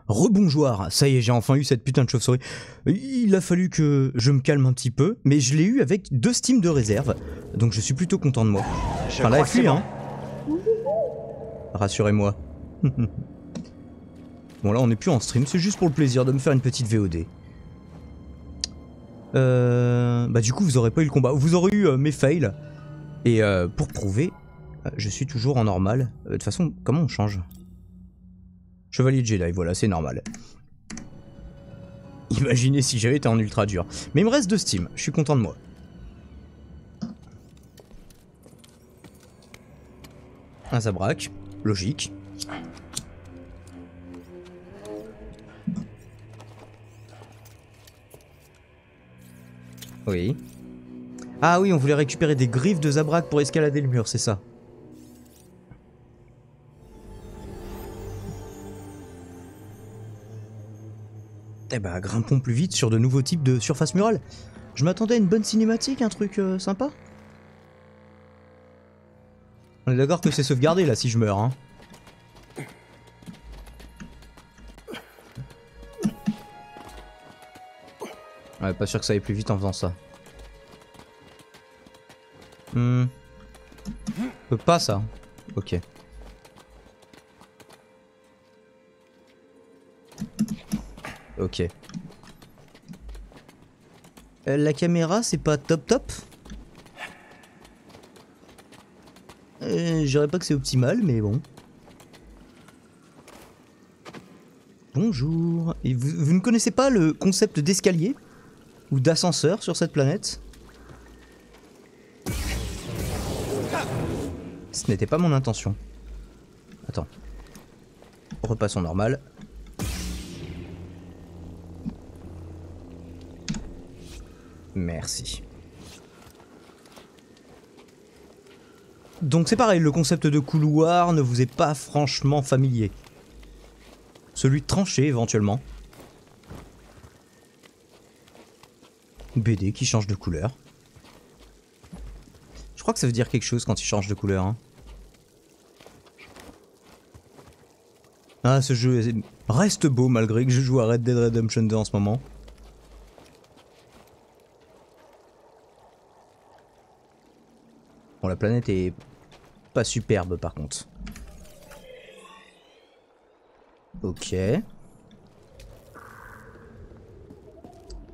Rebonjour, ça y est, j'ai enfin eu cette putain de chauve-souris. Il a fallu que je me calme un petit peu, mais je l'ai eu avec 2 Steam de réserve, donc je suis plutôt content de moi. Enfin là, elle fuit, hein. Rassurez-moi. Bon là, on n'est plus en stream, c'est juste pour le plaisir de me faire une petite VOD. Bah du coup, vous aurez pas eu le combat, vous aurez eu mes fails. Et pour prouver, je suis toujours en normal. De toute façon, comment on change ? Chevalier de Jedi, voilà, c'est normal. Imaginez si j'avais été en ultra dur. Mais il me reste 2 Steam, je suis content de moi. Un Zabrak, logique. Oui. Ah oui, on voulait récupérer des griffes de Zabrak pour escalader le mur, c'est ça. Eh bah, grimpons plus vite sur de nouveaux types de surface murale. Je m'attendais à une bonne cinématique, un truc sympa. On est d'accord que c'est sauvegardé là si je meurs, hein. Ouais, pas sûr que ça aille plus vite en faisant ça. Peut pas ça. Ok. Ok. La caméra, c'est pas top. Je dirais pas que c'est optimal, mais bon. Bonjour. Et vous ne connaissez pas le concept d'escalier ou d'ascenseur sur cette planète? Ce n'était pas mon intention. Attends. Repassons normal. Merci. Donc c'est pareil, le concept de couloir ne vous est pas franchement familier. Celui de tranchée éventuellement. BD qui change de couleur. Je crois que ça veut dire quelque chose quand il change de couleur. Hein. Ah, ce jeu reste beau malgré que je joue à Red Dead Redemption 2 en ce moment. Bon, la planète est pas superbe par contre. Ok.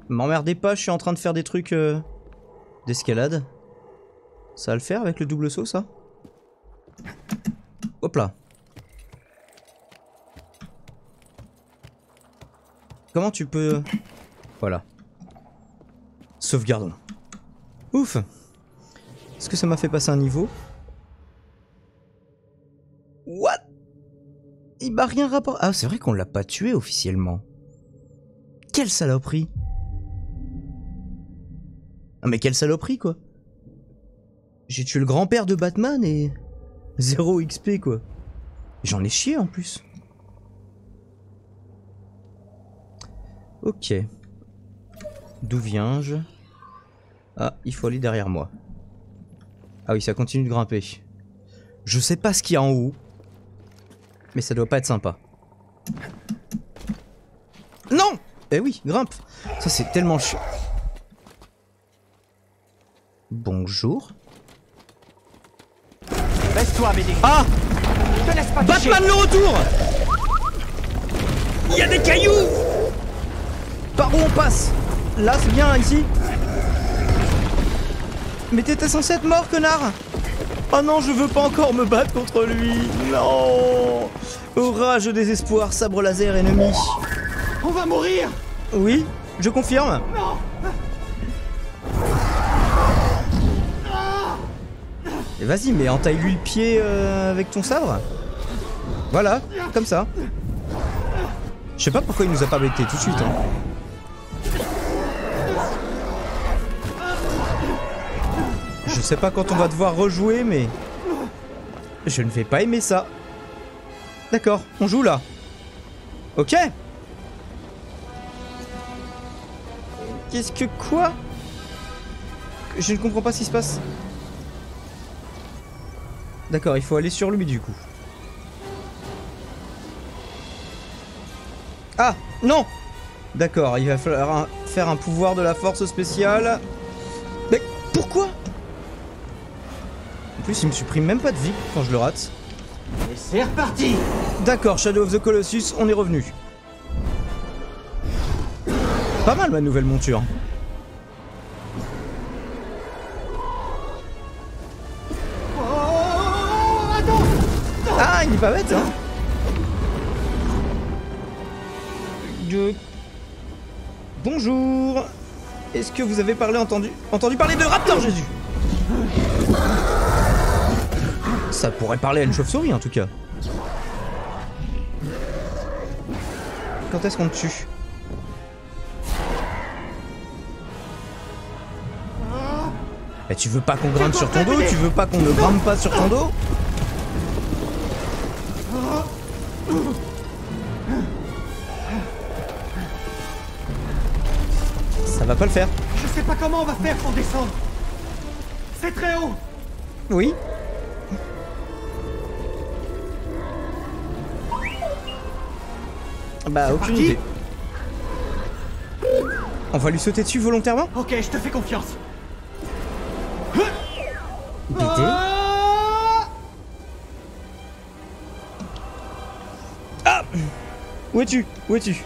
M'emmerdez pas, je suis en train de faire des trucs d'escalade. Ça va le faire avec le double saut, ça? Hop là. Comment tu peux... Voilà. Sauvegardons. Ouf. Est-ce que ça m'a fait passer un niveau? What? Il m'a rien rapport... Ah, c'est vrai qu'on l'a pas tué officiellement. Quelle saloperie! Ah mais quelle saloperie, quoi! J'ai tué le grand-père de Batman et... 0 XP, quoi. J'en ai chié, en plus. Ok. D'où viens-je? Ah, il faut aller derrière moi. Ah oui, ça continue de grimper. Je sais pas ce qu'il y a en haut. Mais ça doit pas être sympa. Non! Eh oui, grimpe. Ça c'est tellement chiant. Bonjour. Laisse-toi, Médée. Ah! Je te laisse pas toucher. Batman le retour! Il y a des cailloux! Par où on passe? Là, c'est bien, ici? Mais t'étais censé être mort, connard! Oh non, je veux pas encore me battre contre lui! Non! Orage de désespoir, sabre laser ennemi. On va mourir. Oui, je confirme. Non. Et vas-y, mais entaille-lui le pied avec ton sabre. Voilà, comme ça. Je sais pas pourquoi il nous a pas bêté tout de suite. Hein. Je sais pas quand on va devoir rejouer, mais... Je ne vais pas aimer ça. D'accord, on joue là. Ok. Qu'est-ce que quoi? Je ne comprends pas ce qui se passe. D'accord, il faut aller sur lui du coup. Ah, non! D'accord, il va falloir faire un pouvoir de la force spéciale. Mais pourquoi? En plus, il me supprime même pas de vie quand je le rate. Et c'est reparti. D'accord, Shadow of the Colossus, on est revenu. Pas mal ma nouvelle monture. Oh, attends. Ah, il est pas bête, hein. Bonjour. Est-ce que vous avez entendu parler de Raptor Jésus? Ça pourrait parler à une chauve-souris en tout cas. Quand est-ce qu'on te tue? Et tu veux pas qu'on grimpe sur ton dos? Tu veux pas qu'on ne grimpe pas sur ton dos? Ça va pas le faire. Je sais pas comment on va faire pour descendre. C'est très haut. Oui. Bah aucune idée. On va lui sauter dessus volontairement? Ok, je te fais confiance. BD. Ah! Où es-tu? Où es-tu?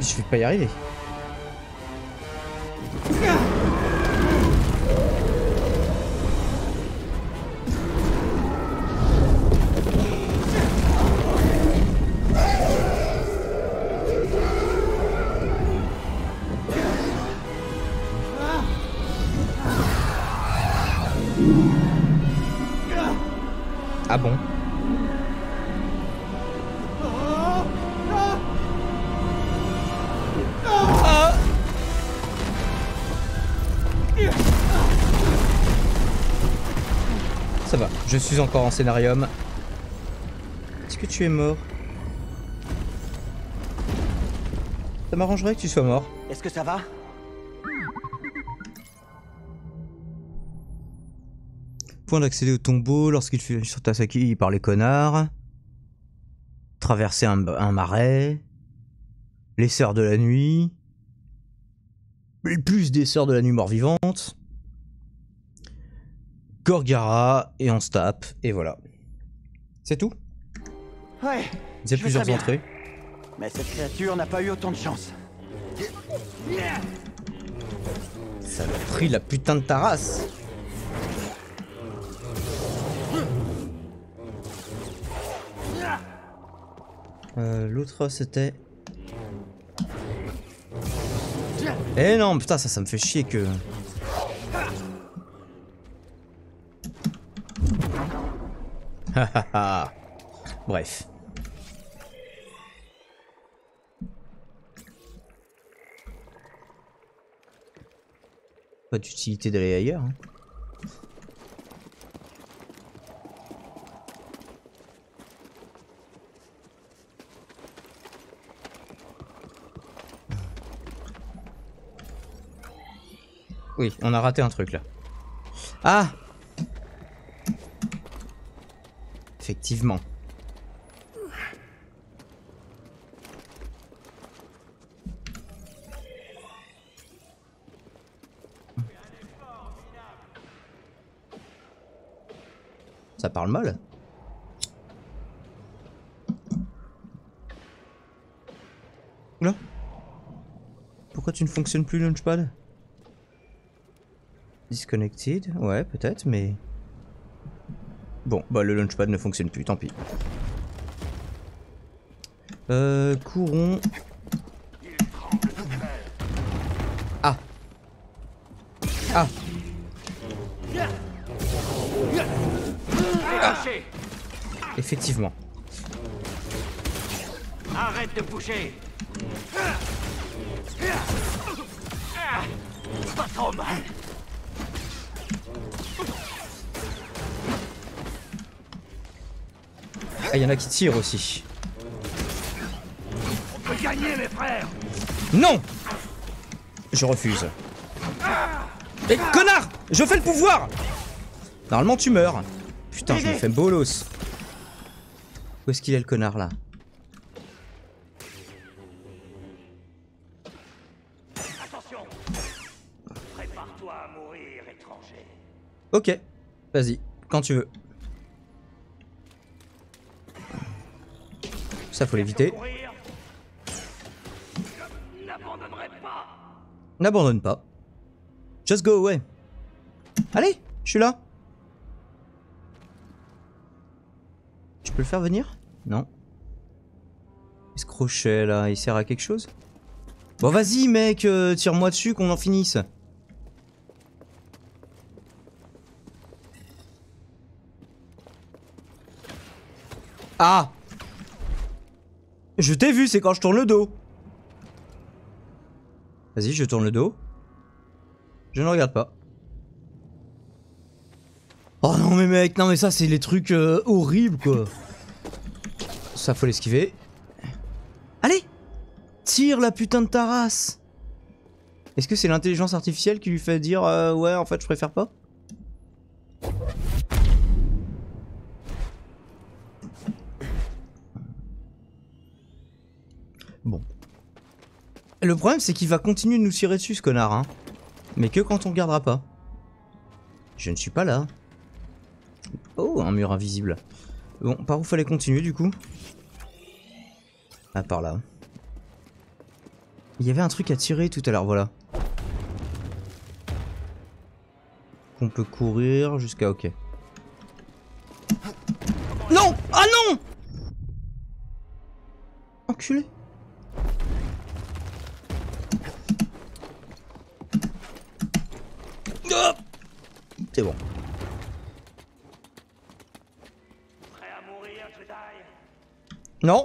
Je vais pas y arriver. Ah bon? Ah! Ça va, je suis encore en scénarium. Est-ce que tu es mort? Ça m'arrangerait que tu sois mort. Est-ce que ça va? Point d'accéder au tombeau lorsqu'il fut sur Tasaki par les connards. Traverser un marais. Les sœurs de la nuit. Plus des sœurs de la nuit mort-vivante. Gorgara et on se tape. Et voilà. C'est tout? Ouais. Il y a plusieurs entrées. Mais cette créature n'a pas eu autant de chance. Ça m'a pris la putain de ta race. L'autre c'était... Eh non, putain, ça me fait chier que... Bref. Pas d'utilité d'aller ailleurs. Hein. Oui, on a raté un truc là. Ah! Effectivement. Ça parle mal. Oula. Pourquoi tu ne fonctionnes plus, Launchpad? Disconnected? Ouais, peut-être, mais... Bon, bah le Launchpad ne fonctionne plus, tant pis. Courons... Ah. Ah. Ah. Effectivement. Arrête de bouger. Pas trop mal. Ah, il y en a qui tirent aussi. On peut gagner, mes frères. Non! Je refuse. Mais connard! Je fais le pouvoir! Normalement tu meurs. Putain, je me fais bolos. Où est-ce qu'il est le connard là? Ok, vas-y, quand tu veux. Ça faut l'éviter. N'abandonne pas. Just go away. Allez, je suis là. Je peux le faire venir? Non. Ce crochet là, il sert à quelque chose? Bon vas-y mec, tire-moi dessus qu'on en finisse. Ah! Je t'ai vu, c'est quand je tourne le dos. Vas-y, je tourne le dos. Je ne regarde pas. Oh non mais mec, non mais ça c'est les trucs horribles quoi. Ça faut l'esquiver. Allez! Tire la putain de ta race! Est-ce que c'est l'intelligence artificielle qui lui fait dire ouais en fait je préfère pas? Bon. Le problème c'est qu'il va continuer de nous tirer dessus ce connard hein. Mais que quand on regardera pas. Je ne suis pas là. Oh, un mur invisible. Bon, par où fallait continuer du coup? Ah, par là. Il y avait un truc à tirer tout à l'heure, voilà. On peut courir jusqu'à ok. Non! Ah non! Enculé. Oh, c'est bon. Non.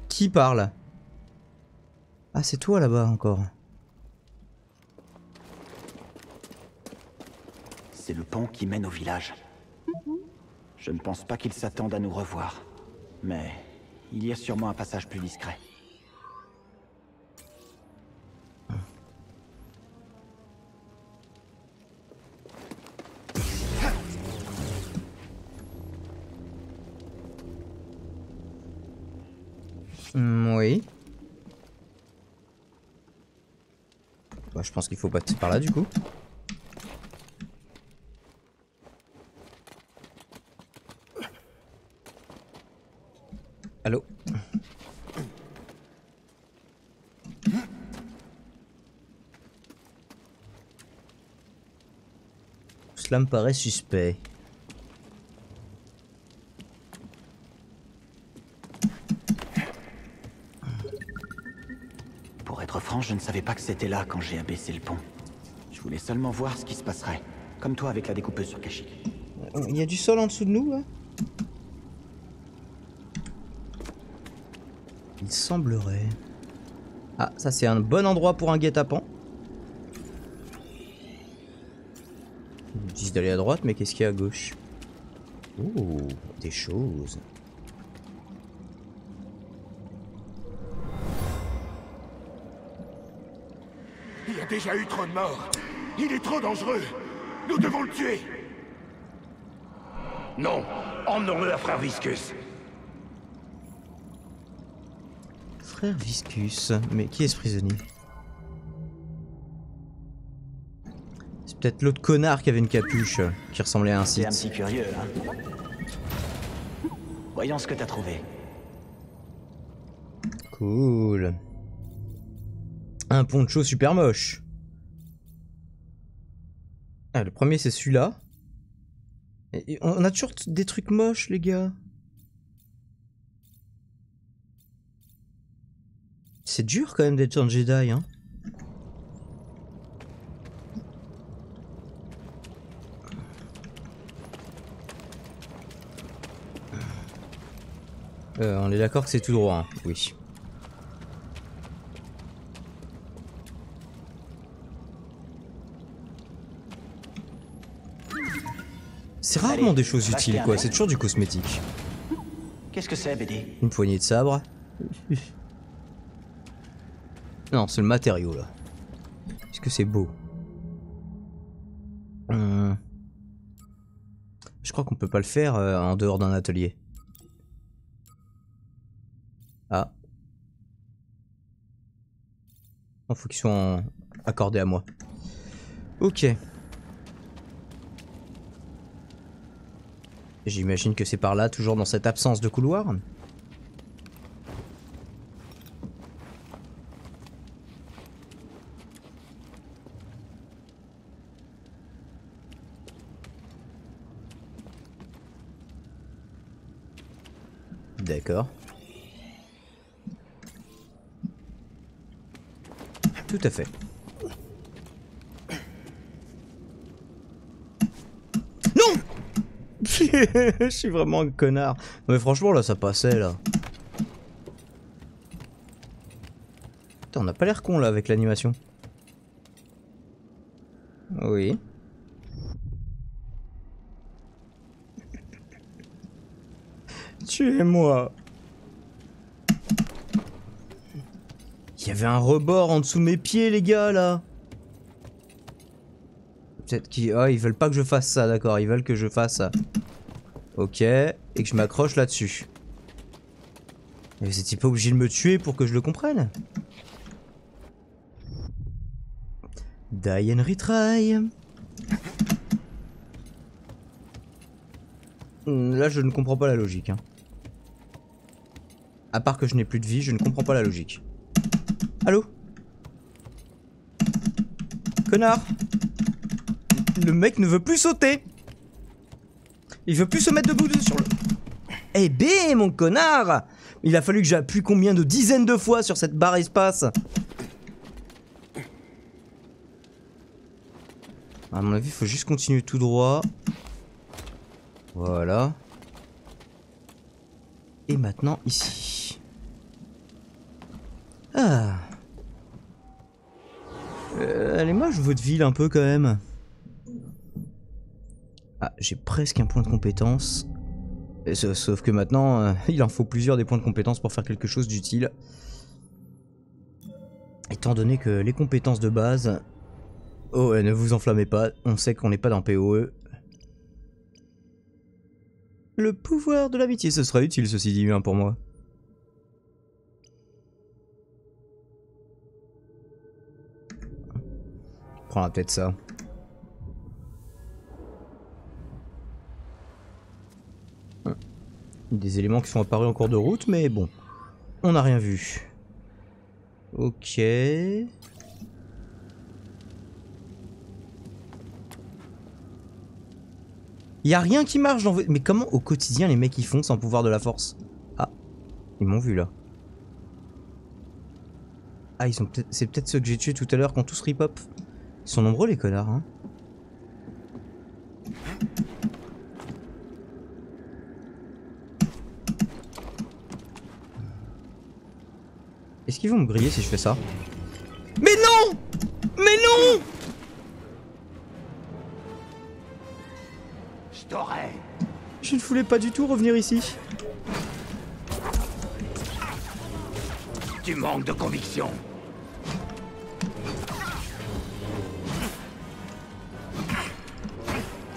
Qui parle? Ah, c'est toi là-bas encore. C'est le pont qui mène au village. Je ne pense pas qu'ils s'attendent à nous revoir. Mais il y a sûrement un passage plus discret. Oui. Bah, je pense qu'il faut passer par là du coup. Allô? Cela me paraît suspect. Pour être franc, je ne savais pas que c'était là quand j'ai abaissé le pont. Je voulais seulement voir ce qui se passerait. Comme toi avec la découpeuse sur Kashyyyk. Il y a du sol en dessous de nous là? Il semblerait. Ah, ça c'est un bon endroit pour un guet-apens. Ils disent d'aller à droite, mais qu'est-ce qu'il y a à gauche? Oh, des choses. Il y a déjà eu trop de morts. Il est trop dangereux. Nous devons le tuer. Non, emmenons-le à Frère Viscus. Frère Viscus. Mais qui est ce prisonnier? C'est peut-être l'autre connard qui avait une capuche qui ressemblait à un C'est un site. petit curieux, hein. Voyons ce que t'as trouvé. Cool. Un poncho super moche. Ah, le premier c'est celui-là. Et on a toujours des trucs moches les gars. C'est dur quand même d'être un Jedi hein. On est d'accord que c'est tout droit, hein. Oui. C'est rarement des choses utiles quoi, c'est toujours du cosmétique. Qu'est-ce que c'est, BD? Une poignée de sabre. Non, c'est le matériau là. Est-ce que c'est beau? Je crois qu'on peut pas le faire en dehors d'un atelier. Ah. Il faut qu'ils soient accordé à moi. Ok. J'imagine que c'est par là, toujours dans cette absence de couloir. D'accord. Tout à fait. Non. Je suis vraiment un connard. Non mais franchement là ça passait là. Putain, on n'a pas l'air con là avec l'animation. Oui. Tuez-moi. Il y avait un rebord en dessous de mes pieds les gars là. Peut-être qu'ils... Ah, ils veulent pas que je fasse ça, d'accord. Ils veulent que je fasse ça. Ok. Et que je m'accroche là-dessus. Mais vous étiez pas obligé de me tuer pour que je le comprenne? Die and retry. Là, je ne comprends pas la logique. Hein. À part que je n'ai plus de vie, je ne comprends pas la logique. Allô? Connard! Le mec ne veut plus sauter. Il veut plus se mettre debout sur le... Eh bé, mon connard! Il a fallu que j'appuie combien de dizaines de fois sur cette barre espace? À mon avis, il faut juste continuer tout droit. Voilà. Et maintenant, ici. Ah. Elle est moche, votre ville, un peu, quand même. Ah, j'ai presque un point de compétence. Sauf que maintenant, il en faut plusieurs des points de compétence pour faire quelque chose d'utile. Étant donné que les compétences de base... Oh, ne vous enflammez pas, on sait qu'on n'est pas dans PoE. Le pouvoir de l'amitié, ce sera utile ceci dit bien pour moi. On prendra peut-être ça. Des éléments qui sont apparus en cours de route, mais bon. On n'a rien vu. Ok. Y a rien qui marche dans... Mais comment au quotidien les mecs ils font sans pouvoir de la force? Ah. Ils m'ont vu là. Ah, ils sont peut-être... C'est peut-être ceux que j'ai tués tout à l'heure quand tous rip-hop. Ils sont nombreux les connards, hein. Est-ce qu'ils vont me griller si je fais ça? Mais non! Mais non! Je t'aurai. Je ne voulais pas du tout revenir ici. Tu manques de conviction.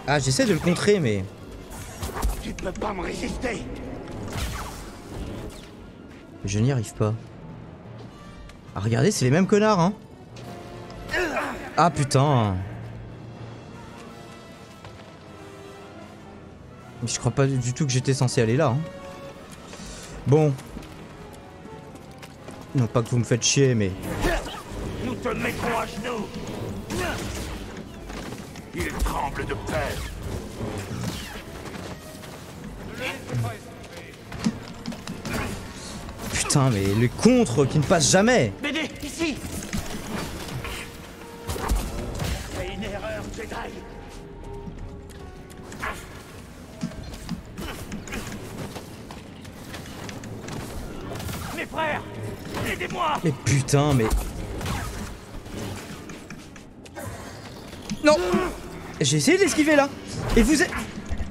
Ah, j'essaie de le contrer, mais... Tu ne peux pas me résister. Je n'y arrive pas. Ah, regardez, c'est les mêmes connards, hein. Ah, putain. Je crois pas du tout que j'étais censé aller là, hein. Bon. Non pas que vous me faites chier, mais... Nous te mettrons à genoux. Il tremble de peur. Putain, mais les contres qui ne passent jamais. BD, ici. C'est une erreur, Jedi. Mes frères, aidez-moi. Mais putain, mais... Non. J'ai essayé d'esquiver là. Et vous êtes...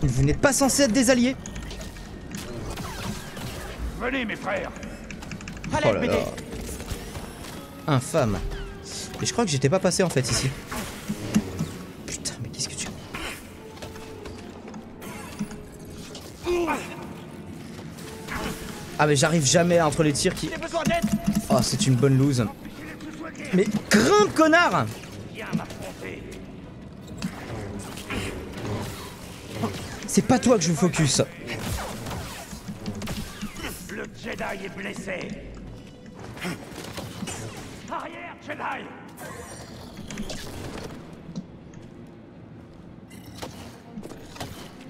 Vous n'êtes pas censé être des alliés. Venez, mes frères. Oh là là. Infâme. Et je crois que j'étais pas passé en fait ici. Putain, mais qu'est-ce que tu... Ah mais j'arrive jamais entre les tirs qui... Oh, c'est une bonne loose. Mais grimpe, connard! Viens m'affronter. C'est pas toi que je veux focus. Le Jedi est blessé. Arrière, Jedi.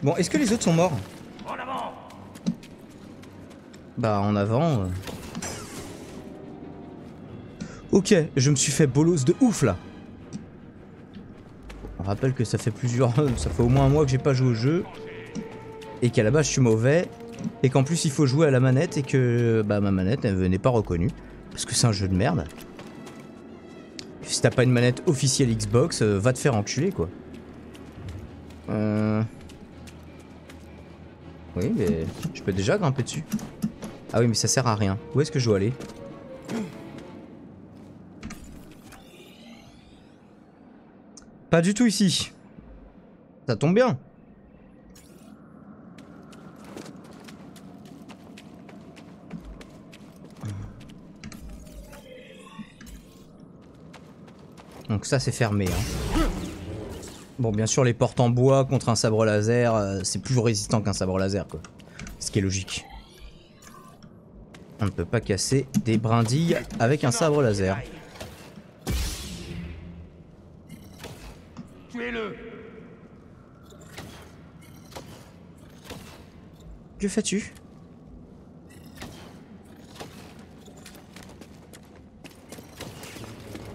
Bon, est-ce que les autres sont morts? En avant. Bah, en avant... Ok, je me suis fait bolos de ouf, là. On rappelle que ça fait ça fait au moins un mois que j'ai pas joué au jeu. Et qu'à la base, je suis mauvais. Et qu'en plus, il faut jouer à la manette et que... Bah, ma manette, elle n'est pas reconnue. Parce que c'est un jeu de merde. Si t'as pas une manette officielle Xbox, va te faire enculer, quoi. Oui, mais je peux déjà grimper dessus. Ah oui, mais ça sert à rien. Où est-ce que je dois aller? Pas du tout ici. Ça tombe bien. Donc ça c'est fermé, hein. Bon, bien sûr, les portes en bois contre un sabre laser, c'est plus résistant qu'un sabre laser, quoi. Ce qui est logique. On ne peut pas casser des brindilles avec un sabre laser. Tuez-le. Que fais-tu?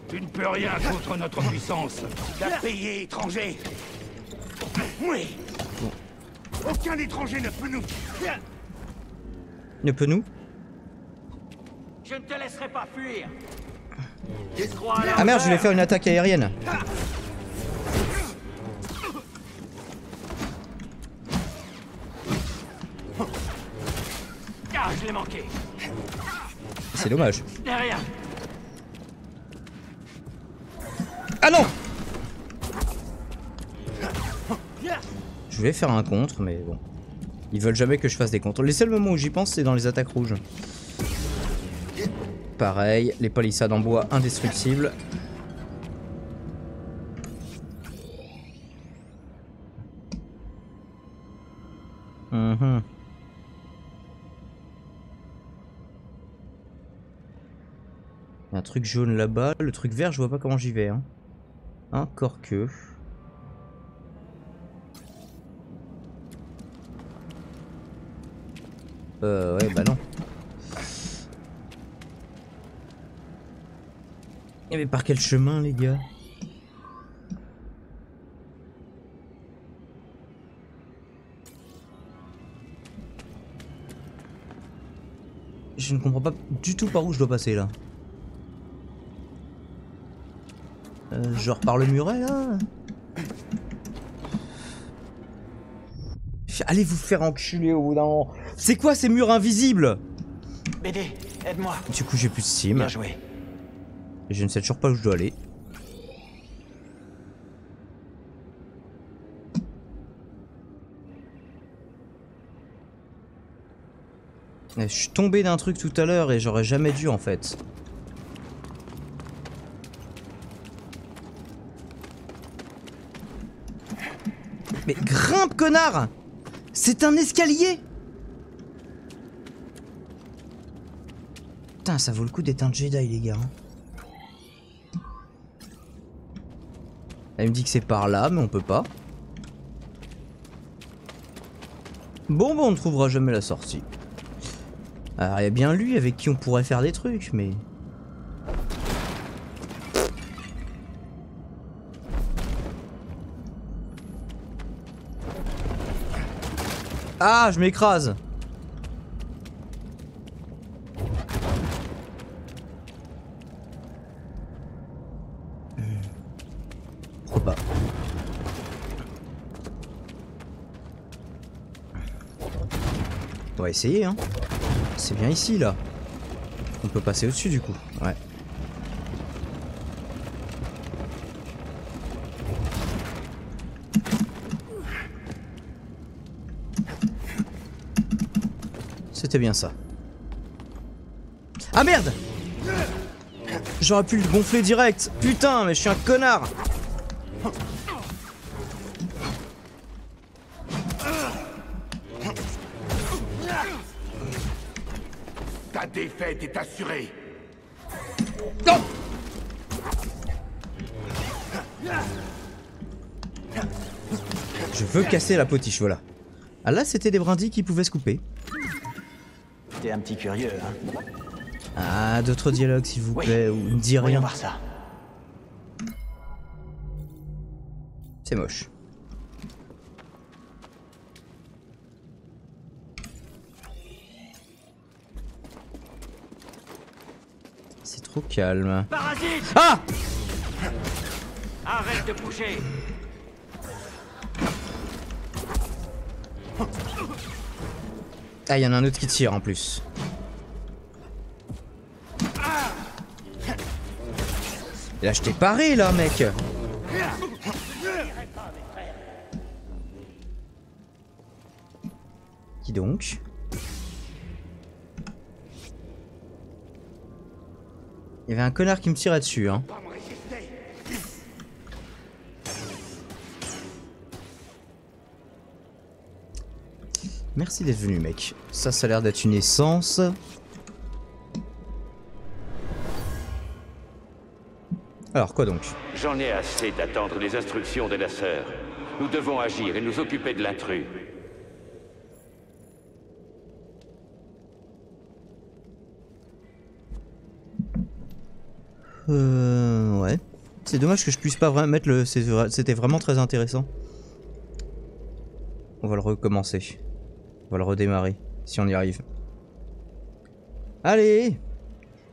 Tu ne peux rien contre notre puissance. La payer, étranger. Oui. Aucun étranger ne peut nous... Ne peut nous? Je ne te laisserai pas fuir. Ah merde, je vais faire une attaque aérienne. Ah, je l'ai manqué. C'est dommage. Derrière. Ah non! Je voulais faire un contre, mais bon. Ils veulent jamais que je fasse des contres. Les seuls moments où j'y pense, c'est dans les attaques rouges. Pareil, les palissades en bois indestructibles. Il y a un truc jaune là-bas. Le truc vert, je vois pas comment j'y vais. Hein. Encore que... ouais, bah non. Mais par quel chemin, les gars? Je ne comprends pas du tout par où je dois passer, là. Genre par le muret, là? Allez vous faire enculer au bout d'un moment. C'est quoi ces murs invisibles? BD, aide-moi. Du coup, j'ai plus de steam. Bien joué. Et je ne sais toujours pas où je dois aller. Je suis tombé d'un truc tout à l'heure et j'aurais jamais dû en fait. Mais grimpe, connard! C'est un escalier! Putain, ça vaut le coup d'être un Jedi, les gars. Elle me dit que c'est par là, mais on peut pas. Bon, on ne trouvera jamais la sortie. Alors, il y a bien lui avec qui on pourrait faire des trucs, mais... Ah, je m'écrase. Pourquoi pas? On va essayer, hein. C'est bien ici, là. On peut passer au-dessus, du coup. Ouais. C'était bien ça. Ah merde! J'aurais pu le gonfler direct. Putain, mais je suis un connard. Ta défaite est assurée. Non. Je veux casser la potiche, voilà. Ah là, c'était des brindilles qui pouvaient se couper. T'es un petit curieux, hein? Ah, d'autres dialogues, s'il vous plaît, ou ne dis rien. Voyons voir ça. C'est moche. C'est trop calme. Parasite! Ah! Arrête de bouger! Ah, il y en a un autre qui tire en plus. Et là, je t'ai paré, là, mec. Qui donc? Il y avait un connard qui me tirait dessus, hein. Merci d'être venu, mec. Ça a l'air d'être une essence. Alors, quoi donc? J'en ai assez d'attendre les instructions de la sœur. Nous devons agir et nous occuper de l'intrus. Ouais. C'est dommage que je puisse pas vraiment mettre le... C'était vraiment très intéressant. On va le recommencer. On va le redémarrer, si on y arrive. Allez!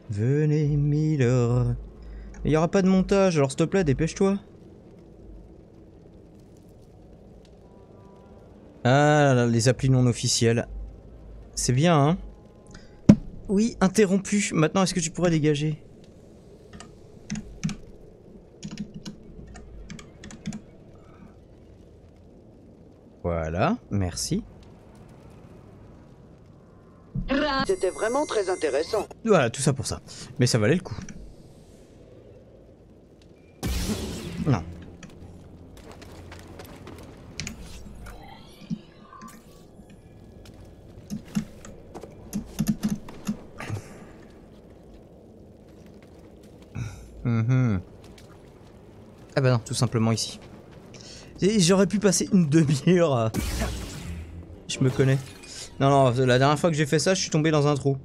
Venez, Miller. Il n'y aura pas de montage, alors s'il te plaît, dépêche-toi. Ah là là, les applis non officielles. C'est bien, hein? Oui, interrompu. Maintenant, est-ce que tu pourrais dégager? Voilà, merci. C'était vraiment très intéressant. Voilà, tout ça pour ça. Mais ça valait le coup. Non. Ah bah non, tout simplement ici. J'aurais pu passer une demi-heure à... Je me connais. Non, non, la dernière fois que j'ai fait ça, je suis tombé dans un trou.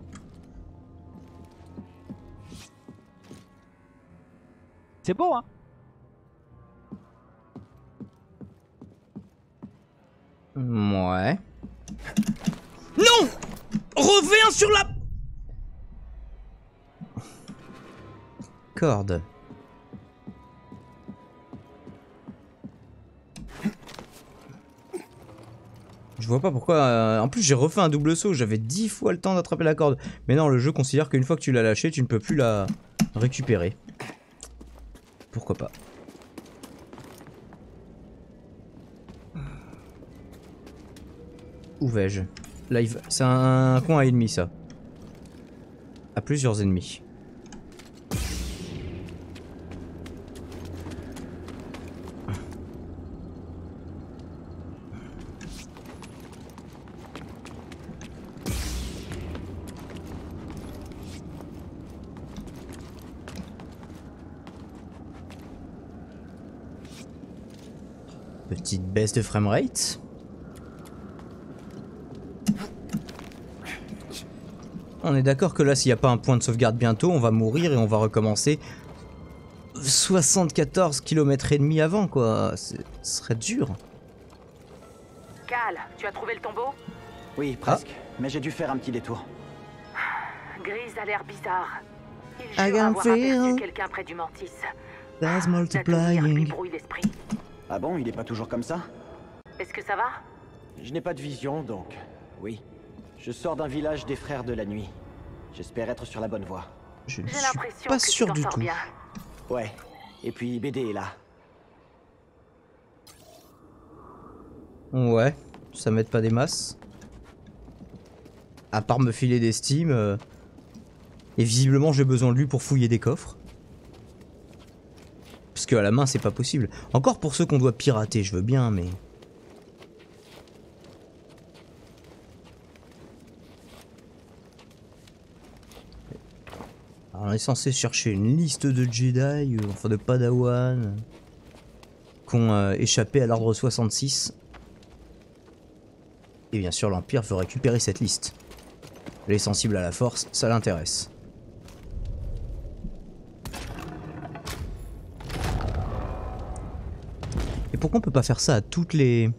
C'est beau, hein? Ouais. Non! Reviens sur la... Corde. Je vois pas pourquoi... En plus j'ai refait un double saut, j'avais 10 fois le temps d'attraper la corde. Mais non, le jeu considère qu'une fois que tu l'as lâché, tu ne peux plus la récupérer. Pourquoi pas. Où vais-je? Live. C'est un coin à ennemis ça. À plusieurs ennemis. Petite baisse de framerate. On est d'accord que là, s'il n'y a pas un point de sauvegarde bientôt, on va mourir et on va recommencer 74 km et demi avant, quoi. Ce serait dur. Cal, tu as trouvé le tombeau? Oui, presque. Mais j'ai dû faire un petit détour. Grise a l'air bizarre. Il I jure can avoir feel aperçu quelqu'un près du Mantis. That's L'avenir lui multiplying. brouille l'esprit. Ah bon, il est pas toujours comme ça? Est-ce que ça va? Je n'ai pas de vision, donc... Oui. Je sors d'un village des Frères de la Nuit. J'espère être sur la bonne voie. Je ne J'ai suis l'impression pas que tu sûr t'en du sors tout. bien. Ouais. Et puis BD est là. Ouais, ça m'aide pas des masses. À part me filer des Steam. Et visiblement j'ai besoin de lui pour fouiller des coffres. qu'à la main c'est pas possible. Encore pour ceux qu'on doit pirater, je veux bien, mais... Alors, on est censé chercher une liste de Jedi, enfin de Padawan, qui ont échappé à l'ordre 66. Et bien sûr l'Empire veut récupérer cette liste. Elle est sensible à la force, ça l'intéresse. Et pourquoi on peut pas faire ça à toutes les...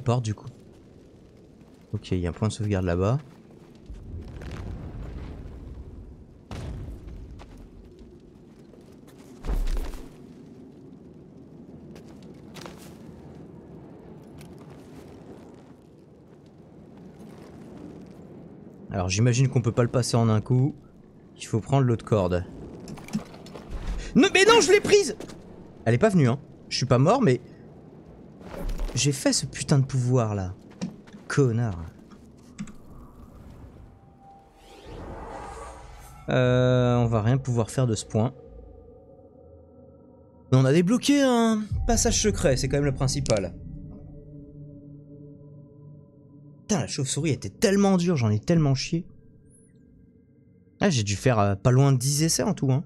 portes du coup? Ok, il y a un point de sauvegarde là-bas. Alors j'imagine qu'on peut pas le passer en un coup. Il faut prendre l'autre corde. Non mais non, je l'ai prise! Elle est pas venue hein. Je suis pas mort mais... J'ai fait ce putain de pouvoir là. Connard. On va rien pouvoir faire de ce point. Mais on a débloqué un passage secret, c'est quand même le principal. Putain, la chauve-souris était tellement dure, j'en ai tellement chié. Ah, j'ai dû faire pas loin de 10 essais en tout, hein.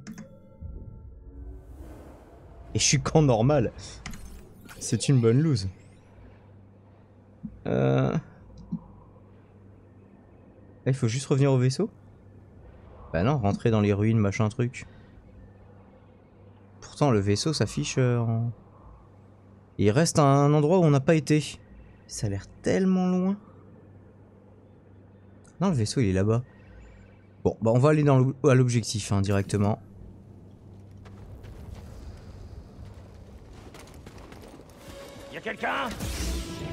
Et je suis qu'en normal. C'est une bonne loose. Là, il faut juste revenir au vaisseau? Bah non, rentrer dans les ruines, machin truc. Pourtant, le vaisseau s'affiche en... Il reste un endroit où on n'a pas été. Ça a l'air tellement loin. Non, le vaisseau il est là-bas. Bon, bah on va aller à l'objectif hein, directement. Y'a quelqu'un?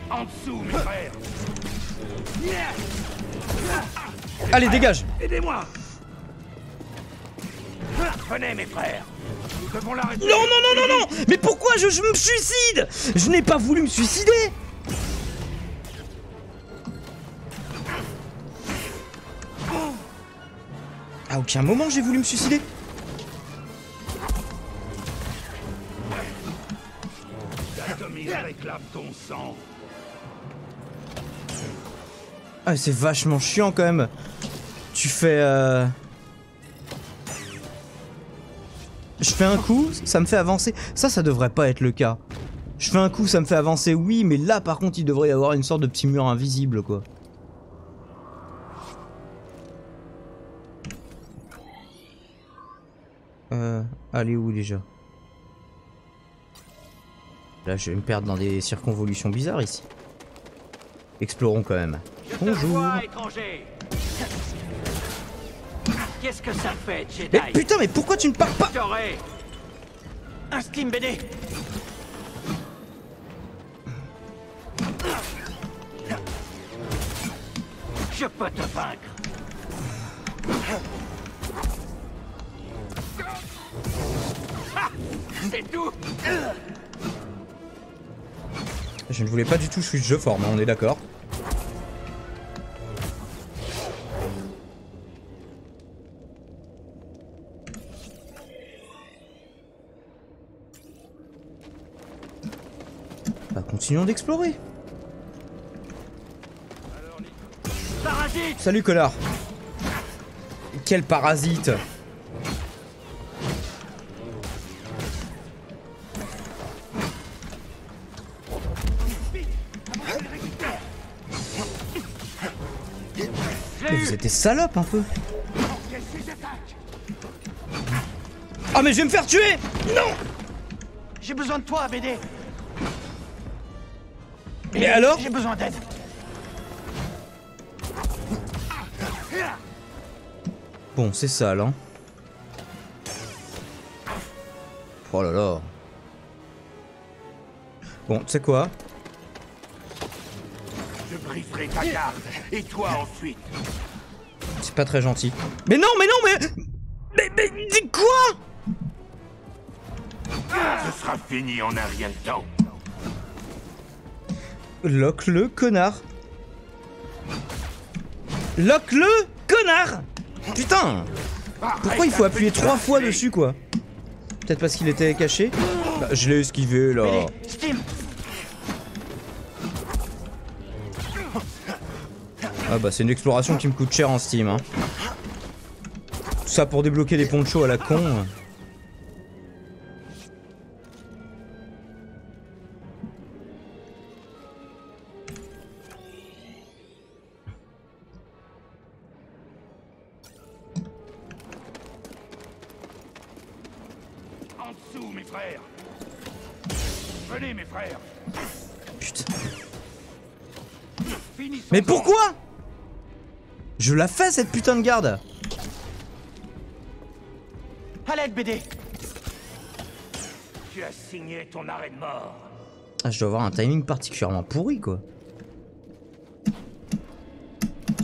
En dessous, mes frères. Allez, dégage! Aidez-moi! Venez, mes frères. Nous devons l'arrêter. Non, non, non, non, non! Mais pourquoi je me suicide? Je n'ai pas voulu me suicider! À aucun moment j'ai voulu me suicider. Dathomir réclame ton sang. Ah, c'est vachement chiant quand même. Tu fais Je fais un coup, ça me fait avancer. Ça devrait pas être le cas. Je fais un coup, ça me fait avancer, oui, mais là par contre il devrait y avoir une sorte de petit mur invisible quoi. Allez où déjà? Là je vais me perdre dans des circonvolutions bizarres ici. Explorons quand même. Bonjour. Qu'est-ce que ça fait, Jedi? Mais putain, mais pourquoi tu ne parles pas? Un Steam BD. Je peux te vaincre. C'est tout. Je ne voulais pas du tout switch de forme, hein, on est d'accord. Bah, continuons d'explorer. Parasite. Salut connard. Quel parasite. Mais vous êtes des salopes un peu. Ah mais je vais me faire tuer. Non. J'ai besoin de toi, BD. Et alors? J'ai besoin d'aide. Bon, c'est sale, hein. Oh là là. Bon, tu sais quoi? Je brieferai ta garde, et toi ensuite. C'est pas très gentil. Mais non, mais quoi? Ce sera fini en un rien de temps. Lock-le, connard. Lock-le, connard. Putain. Pourquoi il faut appuyer 3 fois dessus, quoi? Peut-être parce qu'il était caché. Bah, je l'ai esquivé là. BD, Steam. Ah bah c'est une exploration qui me coûte cher en Steam. Hein. Tout ça pour débloquer des ponchos à la con. En dessous, mes frères. Venez, mes frères. Putain. Finissons. Mais pourquoi? Je la fais cette putain de garde. À l'aide, BD. Tu as signé ton arrêt de mort. Ah, je dois avoir un timing particulièrement pourri quoi.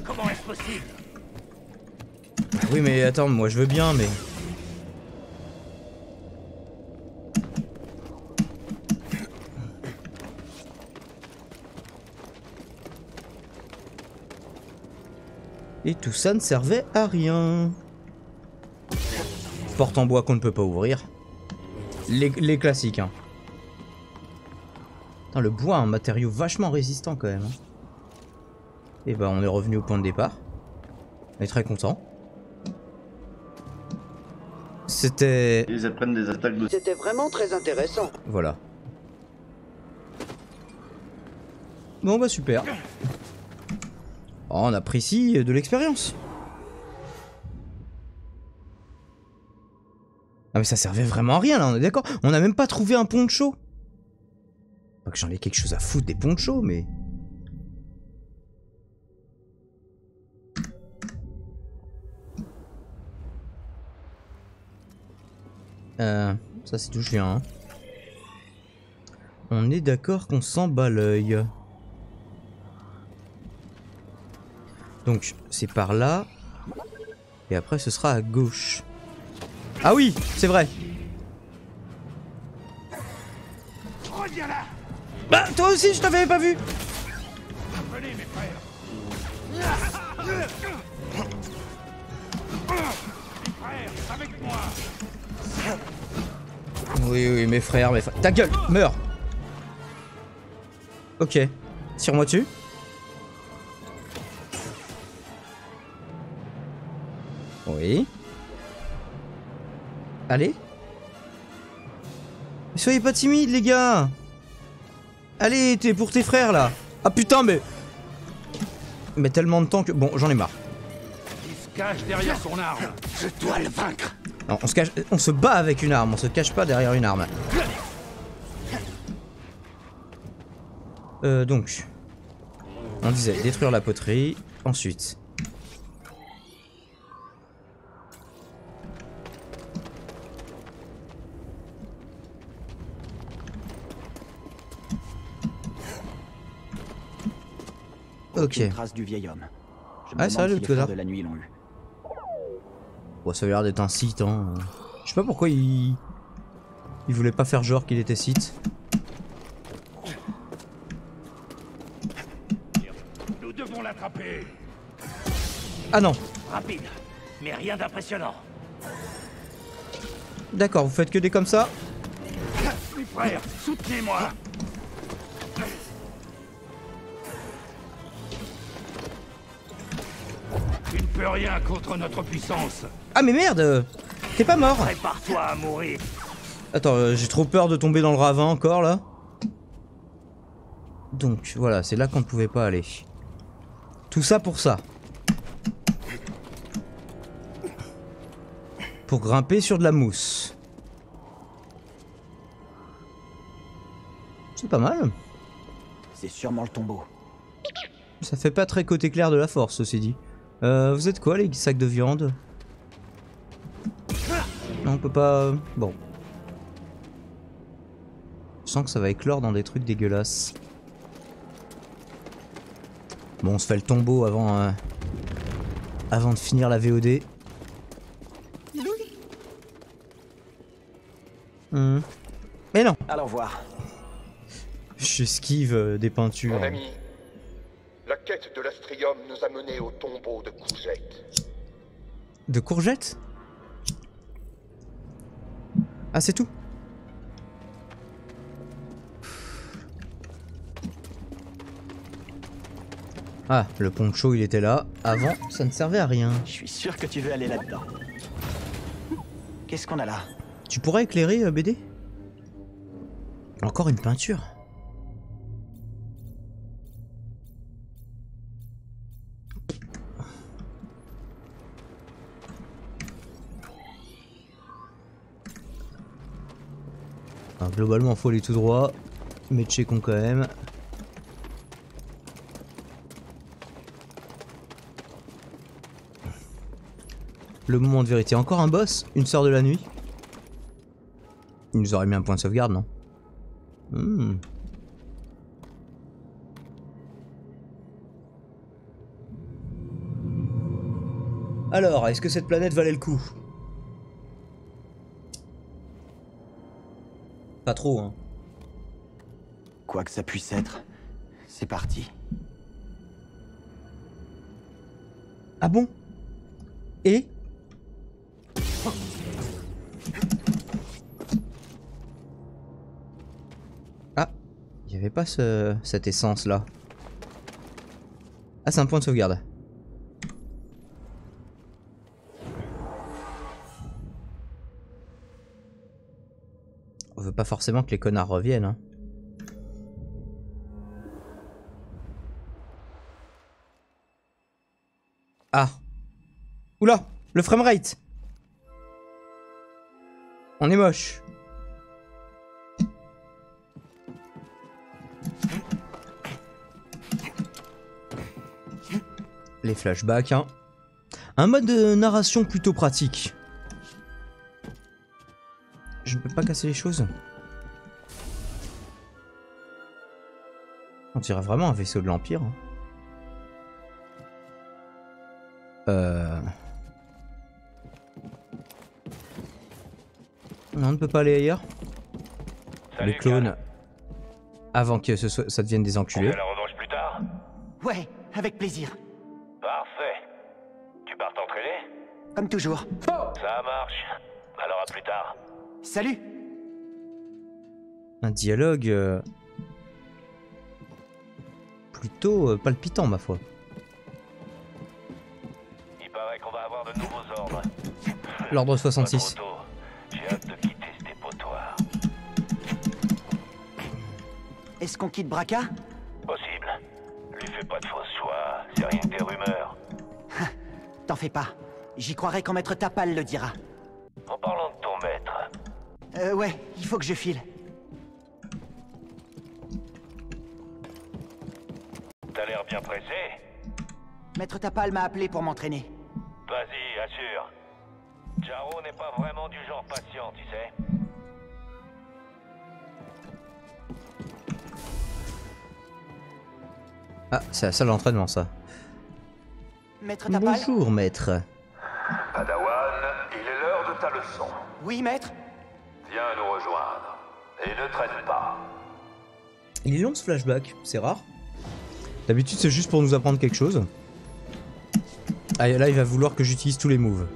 Comment est-ce possible? Oui mais attends, moi je veux bien mais... Et tout ça ne servait à rien. Porte en bois qu'on ne peut pas ouvrir. Les classiques hein. Putain, le bois, un matériau vachement résistant quand même. Hein. Et bah on est revenu au point de départ. On est très content. C'était... Ils apprennent des attaques de... C'était vraiment très intéressant. Voilà. Bon bah super. Oh, on apprécie de l'expérience. Ah mais ça servait vraiment à rien là, on est d'accord. On n'a même pas trouvé un poncho. Pas que j'en ai quelque chose à foutre des ponchos, mais... Ça c'est d'où je viens. Hein. On est d'accord qu'on s'en bat l'œil. Donc c'est par là. Et après ce sera à gauche. Ah oui, c'est vrai. Reviens là. Bah toi aussi je t'avais pas vu. Venez, mes frères. Mes frères, avec moi. Oui, mes frères, Ta gueule, meurs. Ok, tire-moi dessus. Oui. Allez. Soyez pas timides les gars. Allez, t'es pour tes frères là. Ah putain mais tellement de temps que... Bon, j'en ai marre. Il se cache derrière son arme. Je dois le vaincre. Non, on se bat avec une arme, on se cache pas derrière une arme. Donc... On disait détruire la poterie, ensuite... Ok. Une trace du vieil homme. Je me Ah, ça demande le si les tout frères de la nuit l'ont eu. Bon, ça avait l'air d'être un site, hein. Je sais pas pourquoi il voulait pas faire genre qu'il était site. Nous devons l'attraper. Ah non. Rapide, mais rien d'impressionnant. D'accord, vous faites que des comme ça. Mes frères, soutenez-moi. Tu ne peux rien contre notre puissance. Ah mais merde. T'es pas mort. Prépare-toi à mourir. Attends, j'ai trop peur de tomber dans le ravin encore là. Donc voilà, c'est là qu'on ne pouvait pas aller. Tout ça pour ça. Pour grimper sur de la mousse. C'est pas mal. C'est sûrement le tombeau. Ça fait pas très côté clair de la force, ceci dit. Vous êtes quoi les sacs de viande? Non, on peut pas... Bon. Je sens que ça va éclore dans des trucs dégueulasses. Bon, on se fait le tombeau avant... avant de finir la VOD. Mais non. Allons voir. J'esquive des peintures. Mon ami, la quête de l'astrium nous a menés au tombeau de Courgette. De courgettes? Ah, c'est tout? Ah, le poncho il était là. Avant, ça ne servait à rien. Je suis sûr que tu veux aller là-dedans. Qu'est-ce qu'on a là? Tu pourrais éclairer, BD? Encore une peinture. Alors, globalement, faut aller tout droit. Mais checkons quand même. Le moment de vérité. Encore un boss? Une sœur de la nuit? Il nous aurait mis un point de sauvegarde, non? Alors, est-ce que cette planète valait le coup? Pas trop, hein. Quoi que ça puisse être, c'est parti. Ah bon? Et? Ah, il n'y avait pas cette essence là. Ah, c'est un point de sauvegarde. On veut pas forcément que les connards reviennent, hein. Ah. Oula, le framerate. On est moche. Les flashbacks, hein. Un mode de narration plutôt pratique. Je ne peux pas casser les choses. On dirait vraiment un vaisseau de l'Empire. Hein. Non, on ne peut pas aller ailleurs. Salut, les clones. Cal. Avant que ça devienne des On enculés. fait la revanche plus tard? Ouais, avec plaisir. Parfait. Tu pars t'entraîner? Comme toujours. Ça marche. Alors à plus tard. Salut! Un dialogue plutôt palpitant, ma foi. Il paraît qu'on va avoir de nouveaux ordres. L'ordre 66. Pas trop tôt. J'ai hâte de quitter ce dépotoir. Est-ce qu'on quitte Braca? Possible. Lui fais pas de fausses joies, c'est rien que des rumeurs. T'en fais pas. J'y croirais quand Maître Tapal le dira. En parlant de ton maître, Ouais, il faut que je file. t'as l'air bien pressé? Maître Tapal m'a appelé pour m'entraîner. Vas-y, assure. Jaro n'est pas vraiment du genre patient, tu sais. Ah, c'est la salle d'entraînement, ça. Maître Tapal? Bonjour, maître. Padawan, il est l'heure de ta leçon. Oui, maître? Viens nous rejoindre. Et ne traîne pas. Il est long ce flashback, c'est rare. D'habitude, c'est juste pour nous apprendre quelque chose. Ah, là, il va vouloir que j'utilise tous les moves.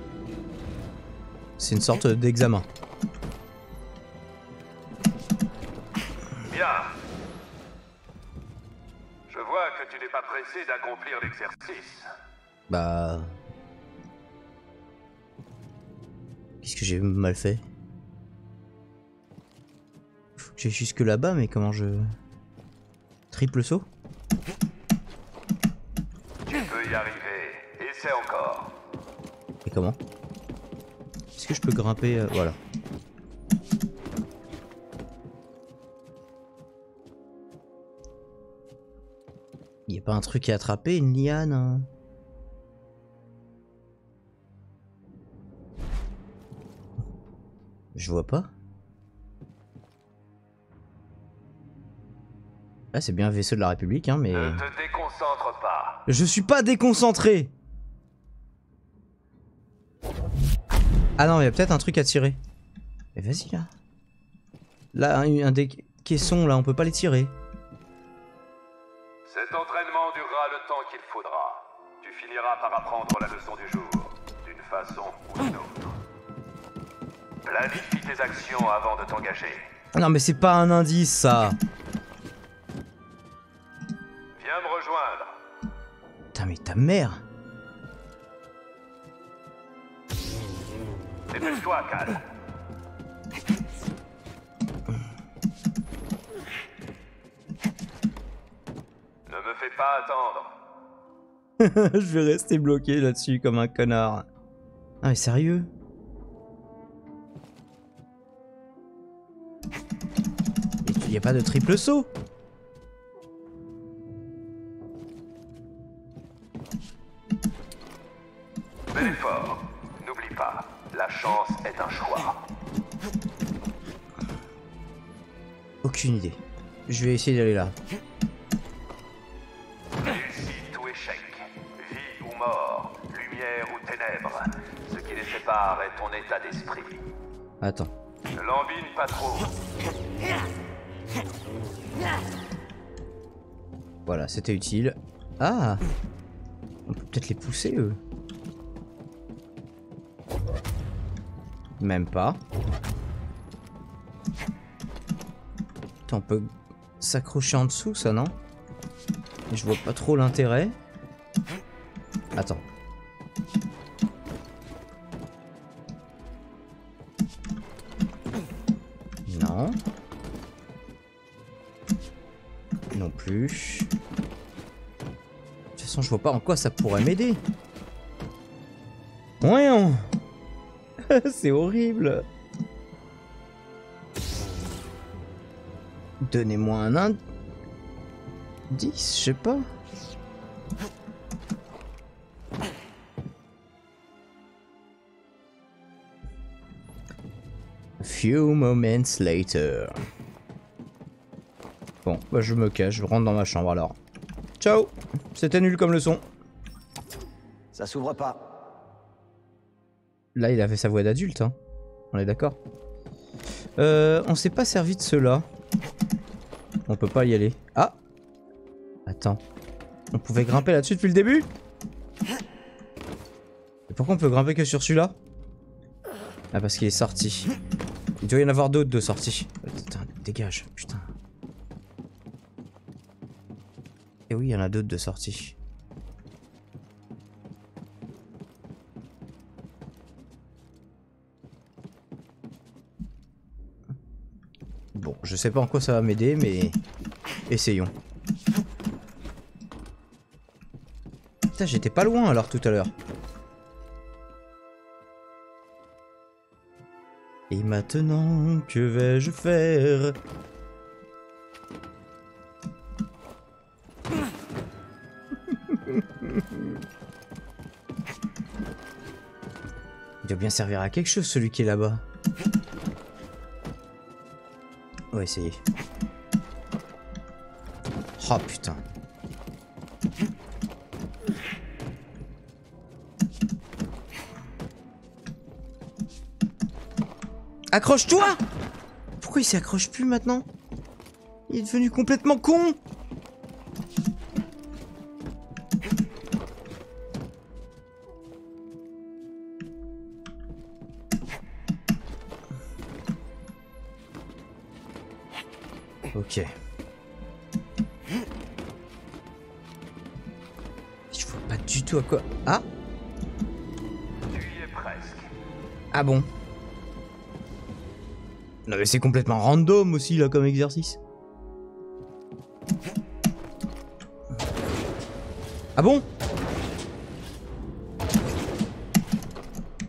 C'est une sorte d'examen. Bien. Je vois que tu n'es pas pressé d'accomplir l'exercice. Bah... Qu'est-ce que j'ai mal fait? Faut que j'aille jusque là-bas, mais comment je... Triple saut? Tu peux y arriver. Essaie encore. Et comment? Est-ce que je peux grimper voilà. Il n'y a pas un truc à attraper, une liane hein? Je vois pas. Ah, c'est bien un vaisseau de la République, hein, mais... Ne te déconcentre pas. Je suis pas déconcentré. Ah non, il y a peut-être un truc à tirer. Mais vas-y, là. Là, un des caissons, là, on peut pas les tirer. Cet entraînement durera le temps qu'il faudra. Tu finiras par apprendre la leçon du jour, d'une façon ou d'une autre. Planifie tes actions avant de t'engager. Non mais c'est pas un indice ça. Viens me rejoindre. Putain mais ta mère. Dépêche-toi, Cal. Ne me fais pas attendre. Je vais rester bloqué là-dessus comme un connard. Ah mais sérieux? Il n'y a pas de triple saut? Bel effort. N'oublie pas, la chance est un choix. Aucune idée. Je vais essayer d'aller là. Réussite ou échec, vie ou mort, lumière ou ténèbres, ce qui les sépare est ton état d'esprit. Attends. Ne l'embine pas trop. Voilà, c'était utile. Ah! On peut peut-être les pousser, eux. Même pas. Attends, on peut s'accrocher en dessous, ça, non? Je vois pas trop l'intérêt. Attends. Non. Non plus. De toute façon, je vois pas en quoi ça pourrait m'aider. Voyons. C'est horrible. Donnez-moi un indice, je sais pas. A few moments later. Bon, bah je me cache, je rentre dans ma chambre alors. Ciao. C'était nul comme leçon. Ça s'ouvre pas. Là, il avait sa voix d'adulte, hein. On est d'accord. On s'est pas servi de cela. On peut pas y aller. Ah! Attends. On pouvait grimper là-dessus depuis le début? Et pourquoi on peut grimper que sur celui-là? Ah, parce qu'il est sorti. Il doit y en avoir d'autres de sortis. Putain, dégage, putain. Et oui, il y en a d'autres de sortis. Bon, je sais pas en quoi ça va m'aider, mais essayons. Putain, j'étais pas loin alors tout à l'heure. Et maintenant, que vais-je faire? Il doit bien servir à quelque chose celui qui est là-bas. On va essayer. Oh putain. Accroche-toi! Pourquoi il s'accroche plus maintenant? Il est devenu complètement con! Ok. Je vois pas du tout à quoi... Ah! Tu y es presque. Ah bon? Non mais c'est complètement random aussi là comme exercice. Ah bon?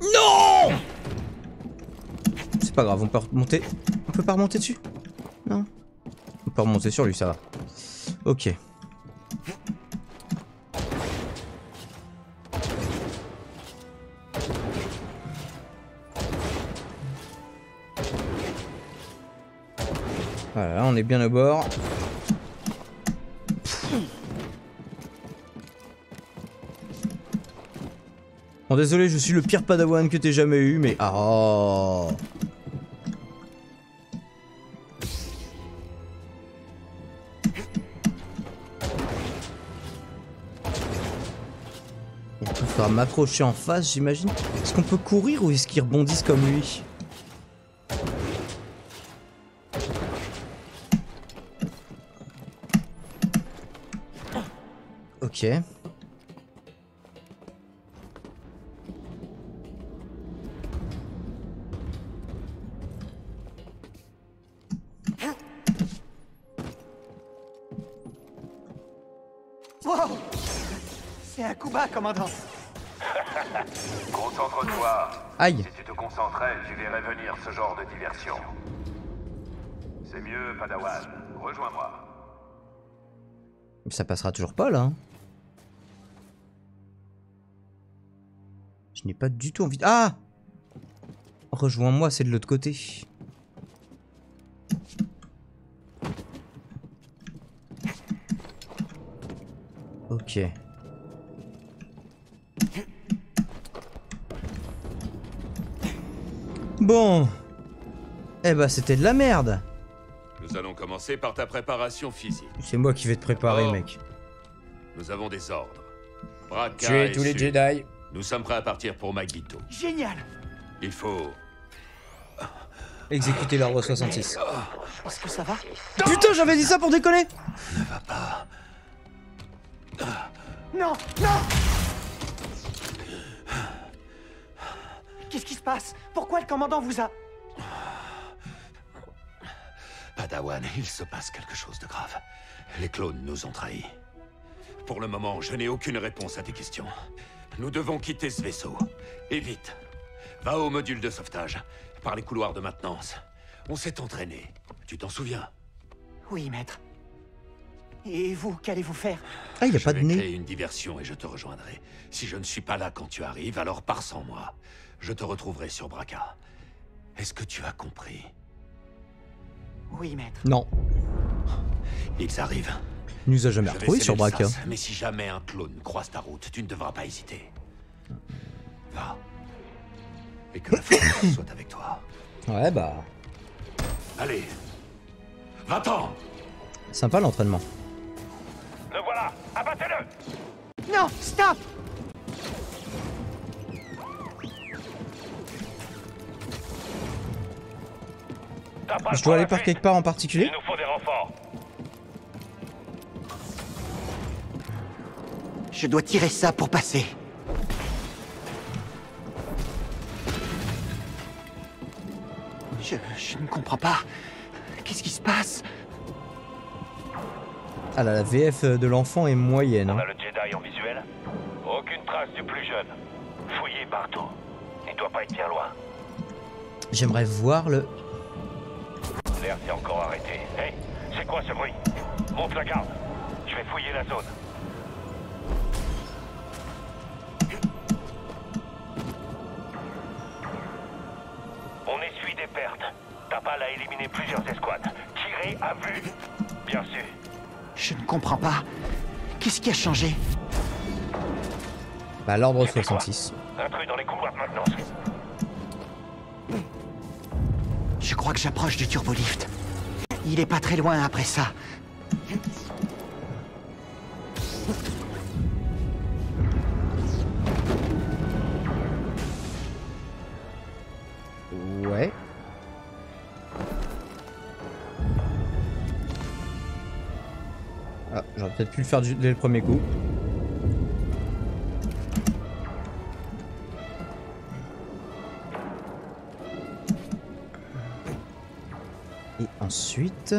Non! C'est pas grave, on peut remonter. On peut pas remonter dessus? Non. On peut remonter sur lui, ça va. Ok. Voilà, on est bien au bord. Bon, désolé, je suis le pire padawan que t'aies jamais eu, mais... Oh. Il faudra m'accrocher en face, j'imagine. Est-ce qu'on peut courir ou est-ce qu'ils rebondissent comme lui? Ok. Wow! C'est un coup bas, commandant. Concentre-toi. Aïe. Si tu te concentrais, tu verrais venir ce genre de diversion. C'est mieux, Padawan. Rejoins-moi. Ça passera toujours pas là. Je n'ai pas du tout envie de... Ah! Rejoins-moi, c'est de l'autre côté. Ok. Bon. Eh bah c'était de la merde. Nous allons commencer par ta préparation physique. C'est moi qui vais te préparer, D'abord, mec. Nous avons des ordres. Bracca Tuer et tous les Sul. Jedi. Nous sommes prêts à partir pour Magneto. Génial! Il faut... Exécuter l'ordre 66. Est-ce que ça va? Putain, j'avais dit ça pour déconner! Non! Non! Qu'est-ce qui se passe? Pourquoi le commandant vous a... Padawan, il se passe quelque chose de grave. Les clones nous ont trahis. Pour le moment, je n'ai aucune réponse à tes questions. Nous devons quitter ce vaisseau. Et vite. Va au module de sauvetage, par les couloirs de maintenance. On s'est entraîné. Tu t'en souviens? Oui, maître. Et vous, qu'allez-vous faire? Ah, il n'y a pas Je de vais nez. créer une diversion et je te rejoindrai. Si je ne suis pas là quand tu arrives, alors pars sans moi. Je te retrouverai sur Bracca. Est-ce que tu as compris? Oui, maître. Non. Ils arrivent. Il nous a jamais Je vais retrouvés sur sceller le Bracca. sas, mais si jamais un clone croise ta route, tu ne devras pas hésiter. Va. Et que la force soit avec toi. Ouais, bah. Allez. Va-t'en. Sympa l'entraînement. Le voilà. Abattez-le. Non! Stop! Je dois aller par quelque part en particulier? Il nous faut des renforts. Je dois tirer ça pour passer. Je ne comprends pas. Qu'est-ce qui se passe? Ah là, la VF de l'enfant est moyenne. On Hein. a le Jedi en visuel. Aucune trace du plus jeune. Fouillez partout. Il doit pas être bien loin. J'aimerais voir le... L'air s'est encore arrêté. Hé, c'est quoi ce bruit? Monte la garde. Je vais fouiller la zone. On essuie des pertes. Tapal a éliminé plusieurs escouades. Tirez à vue. Bien sûr. Je ne comprends pas. Qu'est-ce qui a changé? Bah, l'ordre 66. Intrus dans les couloirs de maintenance. Je crois que j'approche du turbolift. Il est pas très loin après ça. Ouais. Ah, j'aurais peut-être pu le faire dès le premier coup. Et ensuite...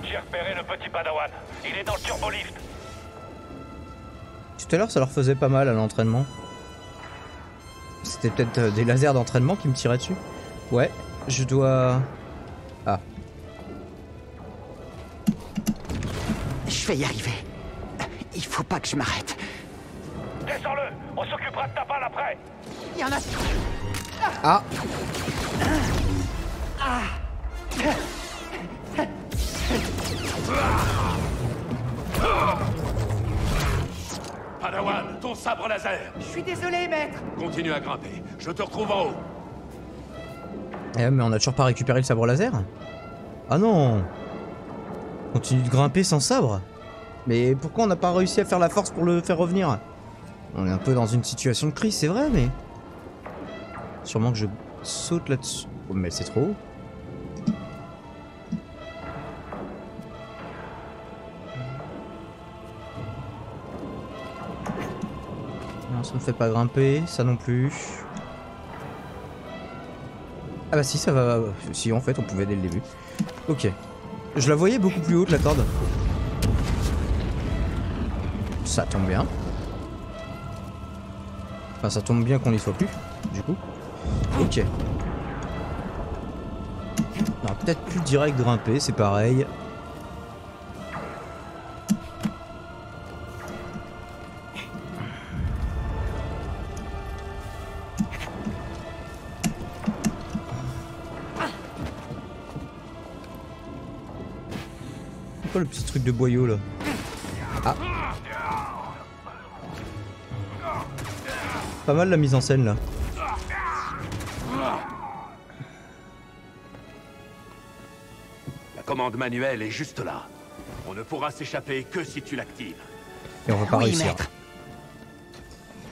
J'ai repéré le petit padawan. Il est dans le turbolift. Tout à l'heure, ça leur faisait pas mal à l'entraînement. C'était peut-être des lasers d'entraînement qui me tiraient dessus. Ouais, je dois... Ah. Je vais y arriver. Il faut pas que je m'arrête. Descends-le. On s'occupera de ta balle après. Il y en a... Ah. Padawan, ton sabre laser. Je suis désolé, maître. Continue à grimper. Je te retrouve en haut. Eh, mais on a toujours pas récupéré le sabre laser? Ah non! Continue de grimper sans sabre? Mais pourquoi on n'a pas réussi à faire la force pour le faire revenir? On est un peu dans une situation de crise, c'est vrai, mais... Sûrement que je saute là-dessus. Oh, mais c'est trop haut. Ça me fait pas grimper, ça non plus. Ah bah si, ça va... Si, en fait, on pouvait dès le début. Ok. Je la voyais beaucoup plus haute, la corde. Ça tombe bien. Enfin, ça tombe bien qu'on n'y soit plus, du coup. Ok. Non, peut-être plus direct grimper, c'est pareil. C'est quoi le petit truc de boyau là? Ah. Pas mal la mise en scène là. La commande manuelle est juste là. On ne pourra s'échapper que si tu l'actives. Et on va pas réussir. Maître.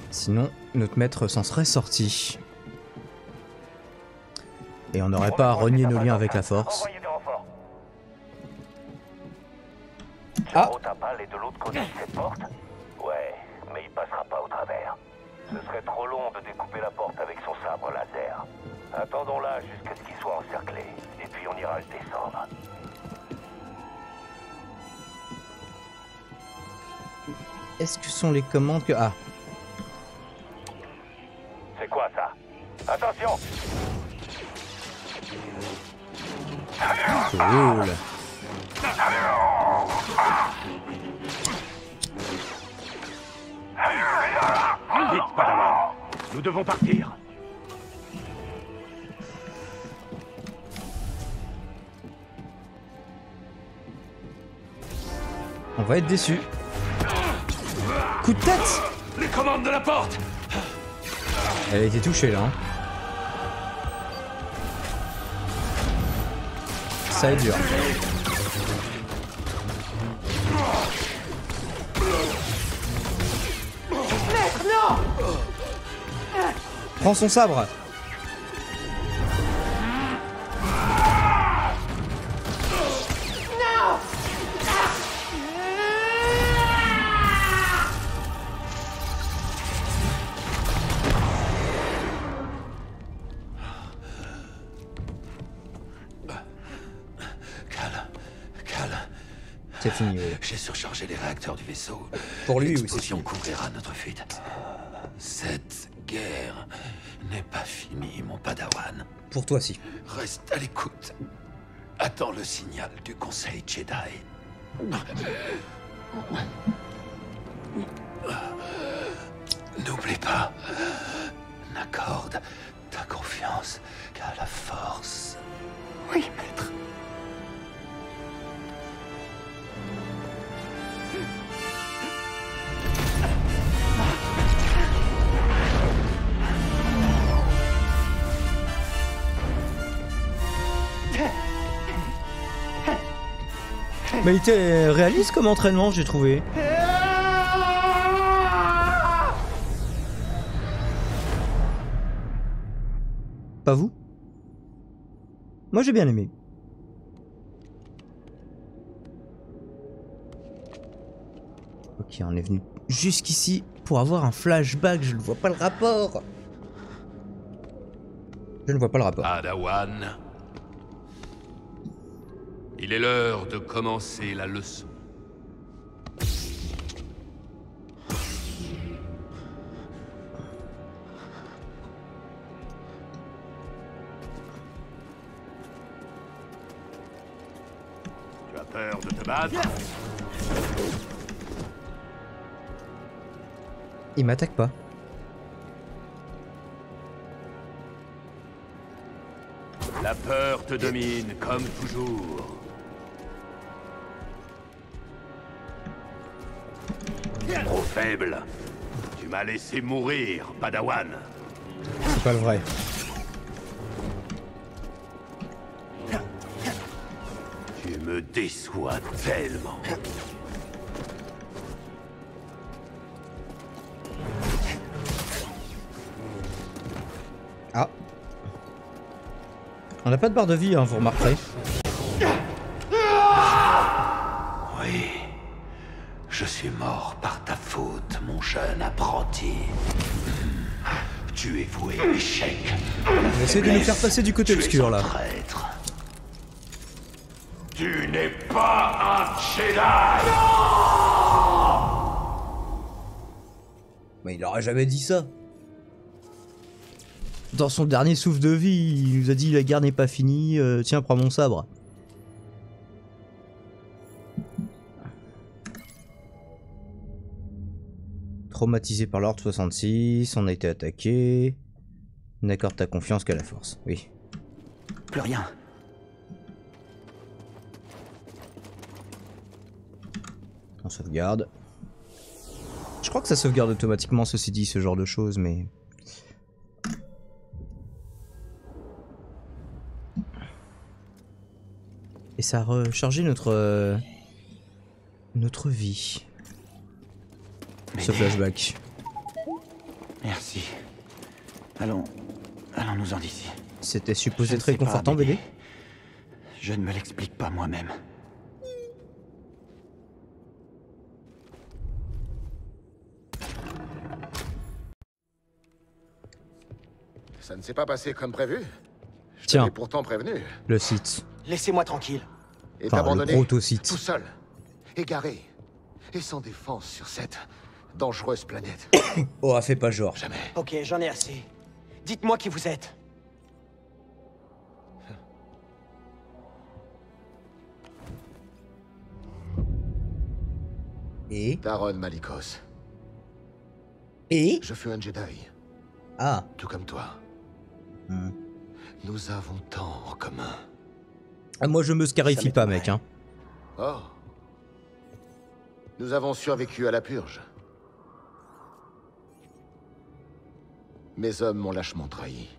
Sinon, notre maître s'en serait sorti. Et on n'aurait pas à renier nos liens avec la force. Envoyez des renforts. Ah. Tapal est de l'autre côté de cette porte? Ouais, mais il passera pas au travers. Ce serait trop long de découper la porte avec son sabre laser. Attendons-là jusqu'à ce qu'il soit encerclé, et puis on ira le descendre. Est-ce que ce sont les commandes que... Ah. C'est quoi ça? Attention! Cool. Vite, Padawan. Nous devons partir. On va être déçus. Coup de tête! Les commandes de la porte! Elle a été touchée là. Hein. Ça est dur. Maître, non! Prends son sabre. Non! C'est fini, oui. J'ai surchargé les réacteurs du vaisseau. Pour lui, oui, l'explosion couvrira notre fuite. Cette guerre n'est pas finie, mon Padawan. Pour toi, si. Reste à l'écoute. Attends le signal du Conseil Jedi. N'oublie pas, n'accorde ta confiance qu'à la force. Oui, maître. Mais il était réaliste comme entraînement, j'ai trouvé. Pas vous? Moi j'ai bien aimé. Ok, on est venu jusqu'ici pour avoir un flashback, je ne vois pas le rapport. Je ne vois pas le rapport. Padawan. Il est l'heure de commencer la leçon. Tu as peur de te battre? Il m'attaque pas. La peur te domine, comme toujours. Trop faible. Tu m'as laissé mourir, Padawan. C'est pas le vrai. Tu me déçois tellement. Ah. On n'a pas de barre de vie, hein, vous remarquerez. Oui. Je suis mort par ta faute. faute, mon jeune apprenti. Tu es voué à l'échec. On essaie de nous faire passer du côté obscur là. Traître. Tu n'es pas un Jedi. Mais il aurait jamais dit ça. Dans son dernier souffle de vie, il nous a dit la guerre n'est pas finie, tiens prends mon sabre. Traumatisé par l'ordre 66, on a été attaqué. N'accorde ta confiance qu'à la force, oui. Plus rien. On sauvegarde. Je crois que ça sauvegarde automatiquement, ceci dit, ce genre de choses, mais... Et ça a rechargé notre vie. Ce flashback. Merci. Allons-nous-en d'ici. C'était supposé être réconfortant, BD. Je ne me l'explique pas moi-même. Ça ne s'est pas passé comme prévu. Je Tiens. t'avais pourtant prévenu. Le site. Laissez-moi tranquille. Et Enfin, t'abandonner. le proto-site. Tout seul. Égaré. Et sans défense sur cette dangereuse planète. Oh, fais pas genre. Jamais. Ok, j'en ai assez. Dites-moi qui vous êtes. Et Daron Malicos. Et Je fus un Jedi. Ah. Tout comme toi. Nous avons tant en commun. Ah, moi je me scarifie pas, mec, hein. Oh. Nous avons survécu à la purge. Mes hommes m'ont lâchement trahi.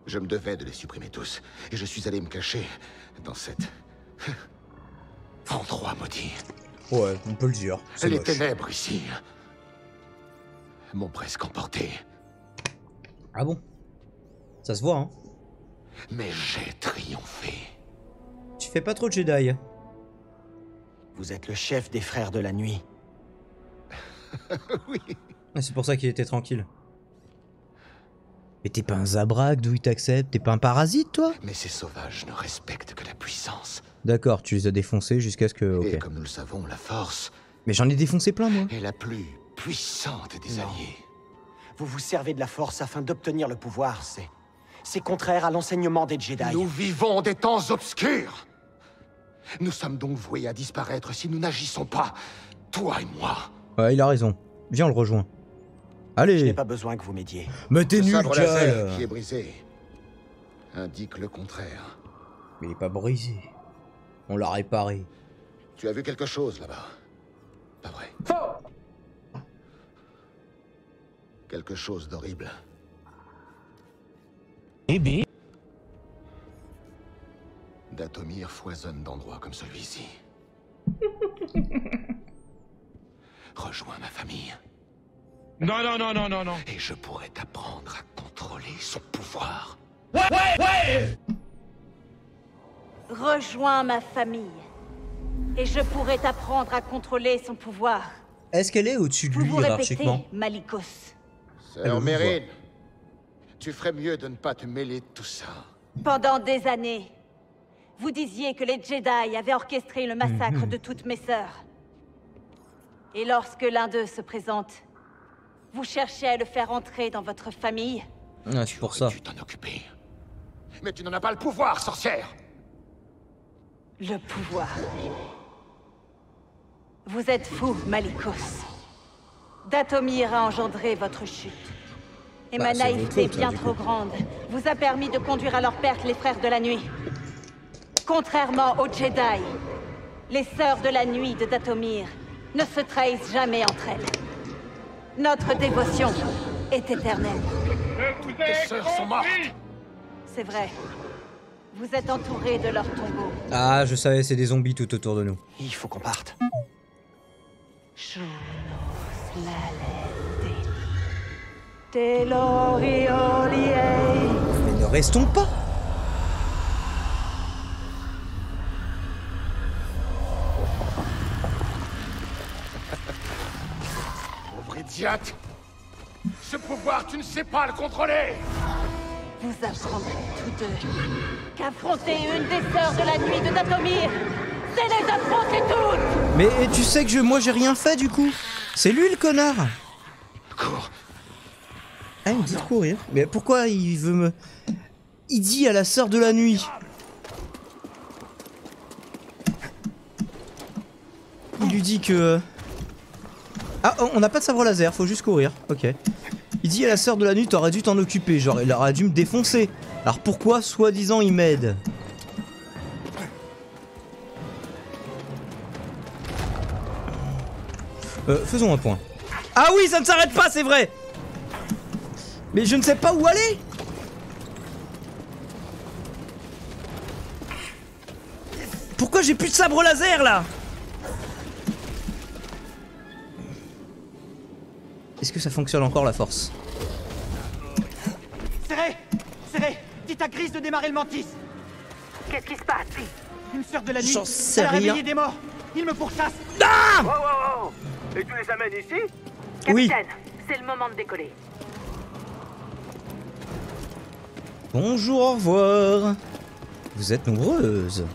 Je me devais de les supprimer tous. Et je suis allé me cacher dans cet endroit maudit. Ouais, on peut le dire. C'est Les moche. ténèbres ici m'ont presque emporté. Ah bon? Ça se voit, hein. Mais j'ai triomphé. Tu fais pas trop de Jedi. Vous êtes le chef des frères de la nuit. Oui. C'est pour ça qu'il était tranquille. Mais t'es pas un Zabrak, d'où il t'accepte? T'es pas un parasite, toi? Mais ces sauvages ne respectent que la puissance. D'accord, tu les as défoncés jusqu'à ce que... Et Ok. comme nous le savons, la force Mais j'en ai défoncé plein, moi. est la plus puissante des alliés. Vous vous servez de la force afin d'obtenir le pouvoir, c'est contraire à l'enseignement des Jedi. Nous vivons des temps obscurs. Nous sommes donc voués à disparaître si nous n'agissons pas, toi et moi. Ouais, il a raison. Viens, on le rejoint. Allez. Je n'ai pas besoin que vous m'aidiez. Mais t'es Le nul, sabre laser Cal. qui est brisé indique le contraire. Mais il est pas brisé. On l'a réparé. Tu as vu quelque chose là-bas? Pas vrai. Quelque chose d'horrible. Eh bien. Dathomir foisonne d'endroits comme celui-ci. Rejoins ma famille. Non, non, non, non, non, non. Et je pourrais t'apprendre à contrôler son pouvoir. Rejoins ma famille. Et je pourrai t'apprendre à contrôler son pouvoir. Est-ce qu'elle est au-dessus de Vous lui, vous répétez, hiérarchiquement? Malicos. Sœur Mérine, tu ferais mieux de ne pas te mêler de tout ça. Pendant des années, vous disiez que les Jedi avaient orchestré le massacre de toutes mes sœurs. Et lorsque l'un d'eux se présente, vous cherchez à le faire entrer dans votre famille. Ah, c'est pour ça. Tu t'en occuper. Mais tu n'en as pas le pouvoir, sorcière. Le pouvoir. Vous êtes fou, Malicos. Dathomir a engendré votre chute. Et ma c'est votre naïveté faute, là, bien du trop coup. grande vous a permis de conduire à leur perte les frères de la nuit. Contrairement aux Jedi, les sœurs de la nuit de Dathomir ne se trahissent jamais entre elles. Notre dévotion est éternelle. Tes sœurs sont mortes. C'est vrai. Vous êtes entourés de leurs tombeaux. Ah, je savais, c'est des zombies tout autour de nous. Il faut qu'on parte. Mais ne restons pas. Idiote! Ce pouvoir, tu ne sais pas le contrôler! Vous apprendrez tous deux qu'affronter une des sœurs de la nuit de Dathomir, c'est les affronter toutes! Mais tu sais que moi j'ai rien fait du coup. C'est lui le connard. Cours. Ah, il me dit de courir. Mais pourquoi il veut me... Il dit à la sœur de la nuit. Il lui dit que... Ah, on n'a pas de sabre laser, faut juste courir. Ok. Il dit à la sœur de la nuit, t'aurais dû t'en occuper. Genre, il aurait dû me défoncer. Alors pourquoi, soi-disant, il m'aide? Faisons un point. Ah oui, ça ne s'arrête pas, c'est vrai. Mais je ne sais pas où aller. Pourquoi j'ai plus de sabre laser là? Est-ce que ça fonctionne encore la force? Serré, dites à Gris de démarrer le mantis. Qu'est-ce qui se passe? Une sœur de la nuit, J'en sais elle a rien. réveillé des morts. Il me pourchasse. Ah! Wow, wow, wow. Et tu les amènes ici? Oui. Capitaine, c'est le moment de décoller. Bonjour, au revoir. Vous êtes nombreuses.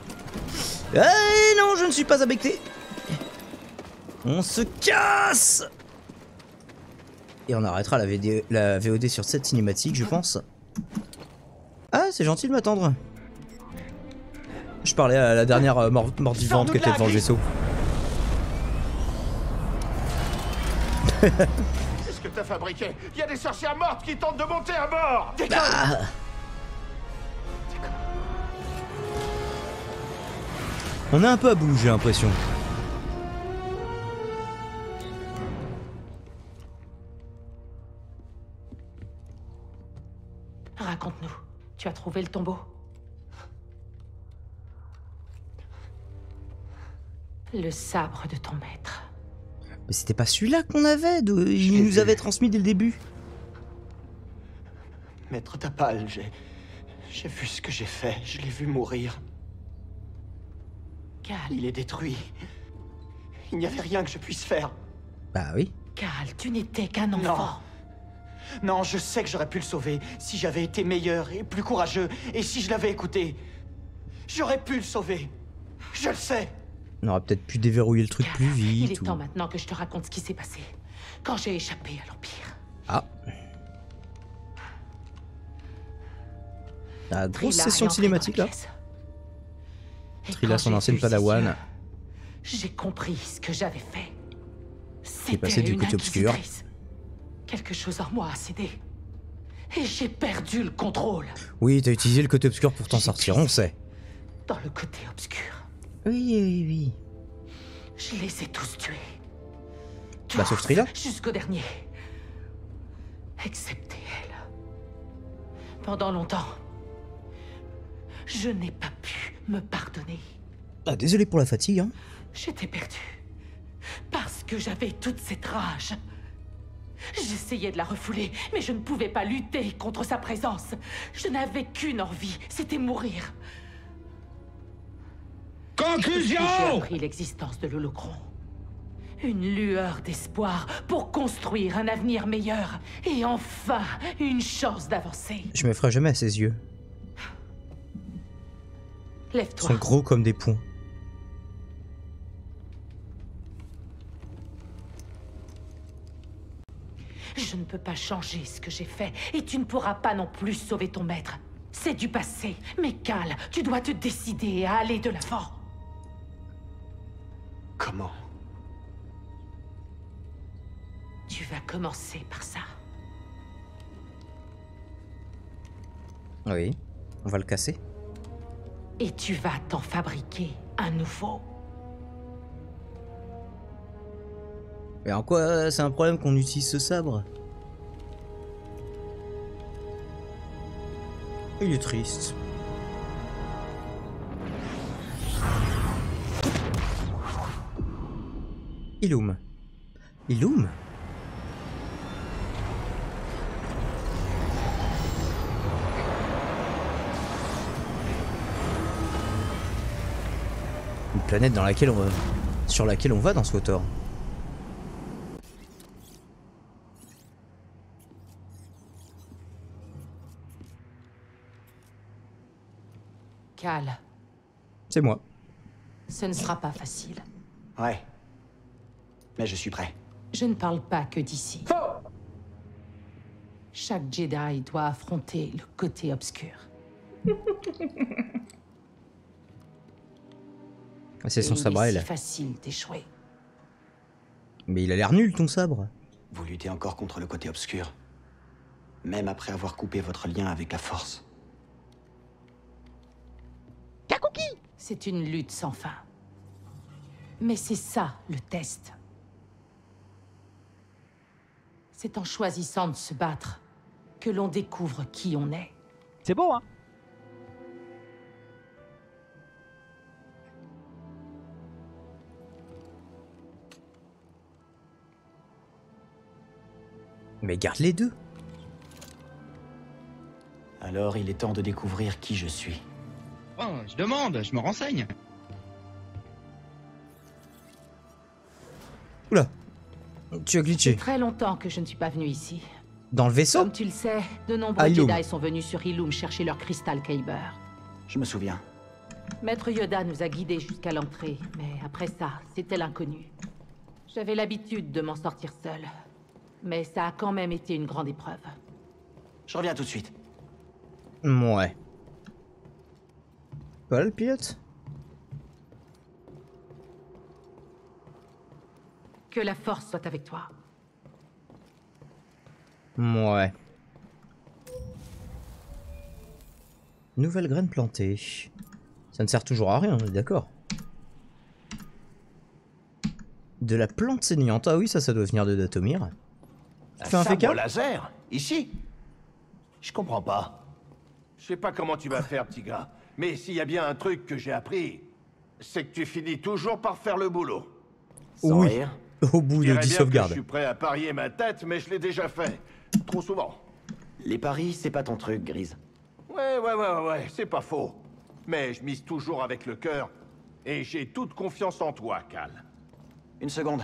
Eh non, je ne suis pas abecté. On se casse. Et on arrêtera la VOD sur cette cinématique, je pense. Ah, c'est gentil de m'attendre. Je parlais à la dernière morte vivante qui était devant le vaisseau. Qu'est-ce que t'as fabriqué? Il y a des sorcières mortes qui tentent de monter à bord! Ah. On est un peu à bout, j'ai l'impression. Raconte-nous, tu as trouvé le tombeau? Le sabre de ton maître. Mais c'était pas celui-là qu'on avait, il nous avait transmis dès le début. Maître Tapal, j'ai vu ce que j'ai fait. Je l'ai vu mourir. Cal, Il est détruit. Il n'y avait rien que je puisse faire. Bah oui. Cal, tu n'étais qu'un enfant. Non, je sais que j'aurais pu le sauver si j'avais été meilleur et plus courageux. Et si je l'avais écouté. J'aurais pu le sauver. Je le sais. On aurait peut-être pu déverrouiller le truc Cal, plus vite. il est temps maintenant que je te raconte ce qui s'est passé quand j'ai échappé à l'Empire. Ah. La grosse Trilla session est de entrée cinématique dans là. la pièce. Et Trilla, quand son j'ai ancienne vu ses padawan. yeux, j'ai compris ce que j'avais fait. T'es passé du C'était côté une obscur. inquisitrice. Quelque chose en moi a cédé. Et j'ai perdu le contrôle. Oui, t'as utilisé le côté obscur pour t'en sortir, on sait. Dans le côté obscur. Oui. Je les ai tous tués. Bah sauf Trilla. Jusqu'au dernier. Excepté elle. Pendant longtemps, je n'ai pas pu me pardonner. Ah, désolé pour la fatigue, hein. J'étais perdue. Parce que j'avais toute cette rage. J'essayais de la refouler, mais je ne pouvais pas lutter contre sa présence. Je n'avais qu'une envie, c'était mourir. Conclusion! J'ai appris l'existence de l'Holocron. Une lueur d'espoir pour construire un avenir meilleur. Et enfin, une chance d'avancer. Je me ferai jamais à ses yeux. Ils Lève-toi. sont gros comme des poings. Je ne peux pas changer ce que j'ai fait, et tu ne pourras pas non plus sauver ton maître. C'est du passé. Mais Cal, tu dois te décider à aller de l'avant. Comment? Tu vas commencer par ça. Oui, on va le casser. Et tu vas t'en fabriquer un nouveau. Mais en quoi c'est un problème qu'on utilise ce sabre? Il est triste. Illum. Illum? Une planète dans laquelle sur laquelle on va dans SWTOR. Cal. C'est moi. Ce ne sera pas facile. Ouais. Mais je suis prêt. Je ne parle pas que d'ici. Chaque Jedi doit affronter le côté obscur. C'est son sabre à elle. C'est facile d'échouer. Mais il a l'air nul ton sabre. Vous luttez encore contre le côté obscur. Même après avoir coupé votre lien avec la Force. C'est une lutte sans fin. Mais c'est ça, le test. C'est en choisissant de se battre que l'on découvre qui on est. C'est beau, hein? Mais garde les deux. Alors il est temps de découvrir qui je suis. Oh, je demande, je me renseigne. Oula. Tu as glitché. C'est très longtemps que je ne suis pas venu ici. Dans le vaisseau? Comme tu le sais, de nombreux Ilum. Jedi sont venus sur Ilum chercher leur cristal Kyber. Je me souviens. Maître Yoda nous a guidés jusqu'à l'entrée, mais après ça, c'était l'inconnu. J'avais l'habitude de m'en sortir seule. Mais ça a quand même été une grande épreuve. Je reviens tout de suite. Ouais. Voilà le pilote. Que la force soit avec toi. Ouais. Nouvelle graine plantée. Ça ne sert toujours à rien, on est d'accord. De la plante saignante. Ah oui, ça doit venir de Dathomir. Tu fais un sabre féca? laser? Ici? Je comprends pas. Je sais pas comment tu vas faire, petit gars. Mais s'il y a bien un truc que j'ai appris, c'est que tu finis toujours par faire le boulot. Sans Oui. rire. Au bout de Je dirais 10 bien que sauvegardes. je suis prêt à parier ma tête, mais je l'ai déjà fait. Trop souvent. Les paris, c'est pas ton truc, Grise. Ouais, c'est pas faux. Mais je mise toujours avec le cœur. Et j'ai toute confiance en toi, Cal. Une seconde.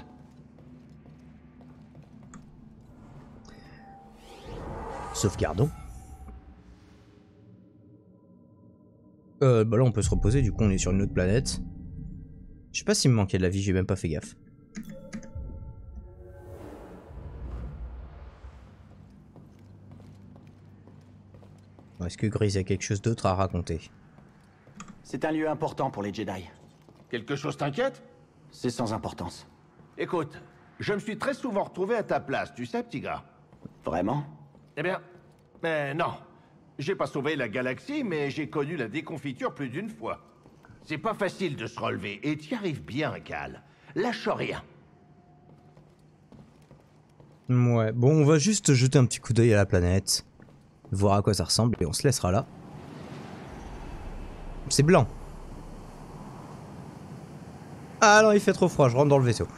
Sauvegardons. Bah là on peut se reposer, du coup on est sur une autre planète. Je sais pas s'il me manquait de la vie, j'ai même pas fait gaffe. Est-ce que Grise a quelque chose d'autre à raconter? C'est un lieu important pour les Jedi. Quelque chose t'inquiète? C'est sans importance. Écoute, je me suis très souvent retrouvé à ta place, tu sais, petit gars. Vraiment? Eh bien, mais non. J'ai pas sauvé la galaxie, mais j'ai connu la déconfiture plus d'une fois. C'est pas facile de se relever, et t'y arrives bien, Cal. Lâche rien. Ouais, bon on va juste jeter un petit coup d'œil à la planète. Voir à quoi ça ressemble et on se laissera là. C'est blanc. Ah non, il fait trop froid, je rentre dans le vaisseau.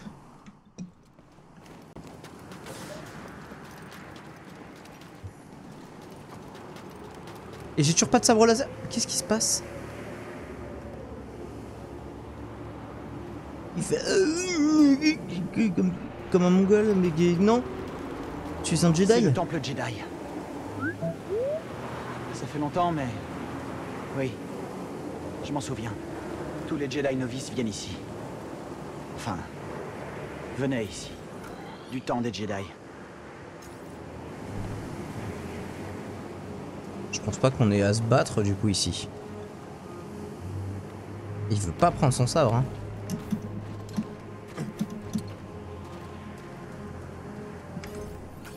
Et j'ai toujours pas de sabre laser. Qu'est-ce qui se passe? Il fait comme un mongol, mais non. Tu es un Jedi? C'est le temple Jedi. Ça fait longtemps, mais... Oui. Je m'en souviens. Tous les Jedi novices viennent ici. Enfin... venaient ici. Du temps des Jedi. Je pense pas qu'on ait à se battre du coup ici. Il veut pas prendre son sabre, hein.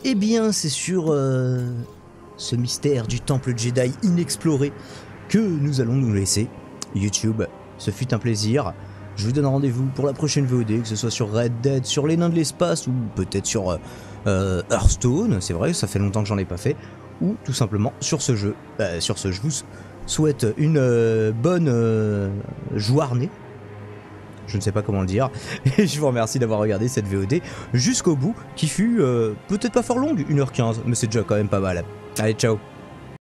Eh bien, c'est sur ce mystère du temple Jedi inexploré que nous allons nous laisser. YouTube, ce fut un plaisir. Je vous donne rendez-vous pour la prochaine VOD, que ce soit sur Red Dead, sur les nains de l'espace ou peut-être sur Hearthstone. C'est vrai, ça fait longtemps que j'en ai pas fait. Ou tout simplement sur ce jeu. Sur ce, je vous souhaite une bonne journée. Je ne sais pas comment le dire. Et je vous remercie d'avoir regardé cette VOD jusqu'au bout, qui fut peut-être pas fort longue, 1h15, mais c'est déjà quand même pas mal. Allez, ciao.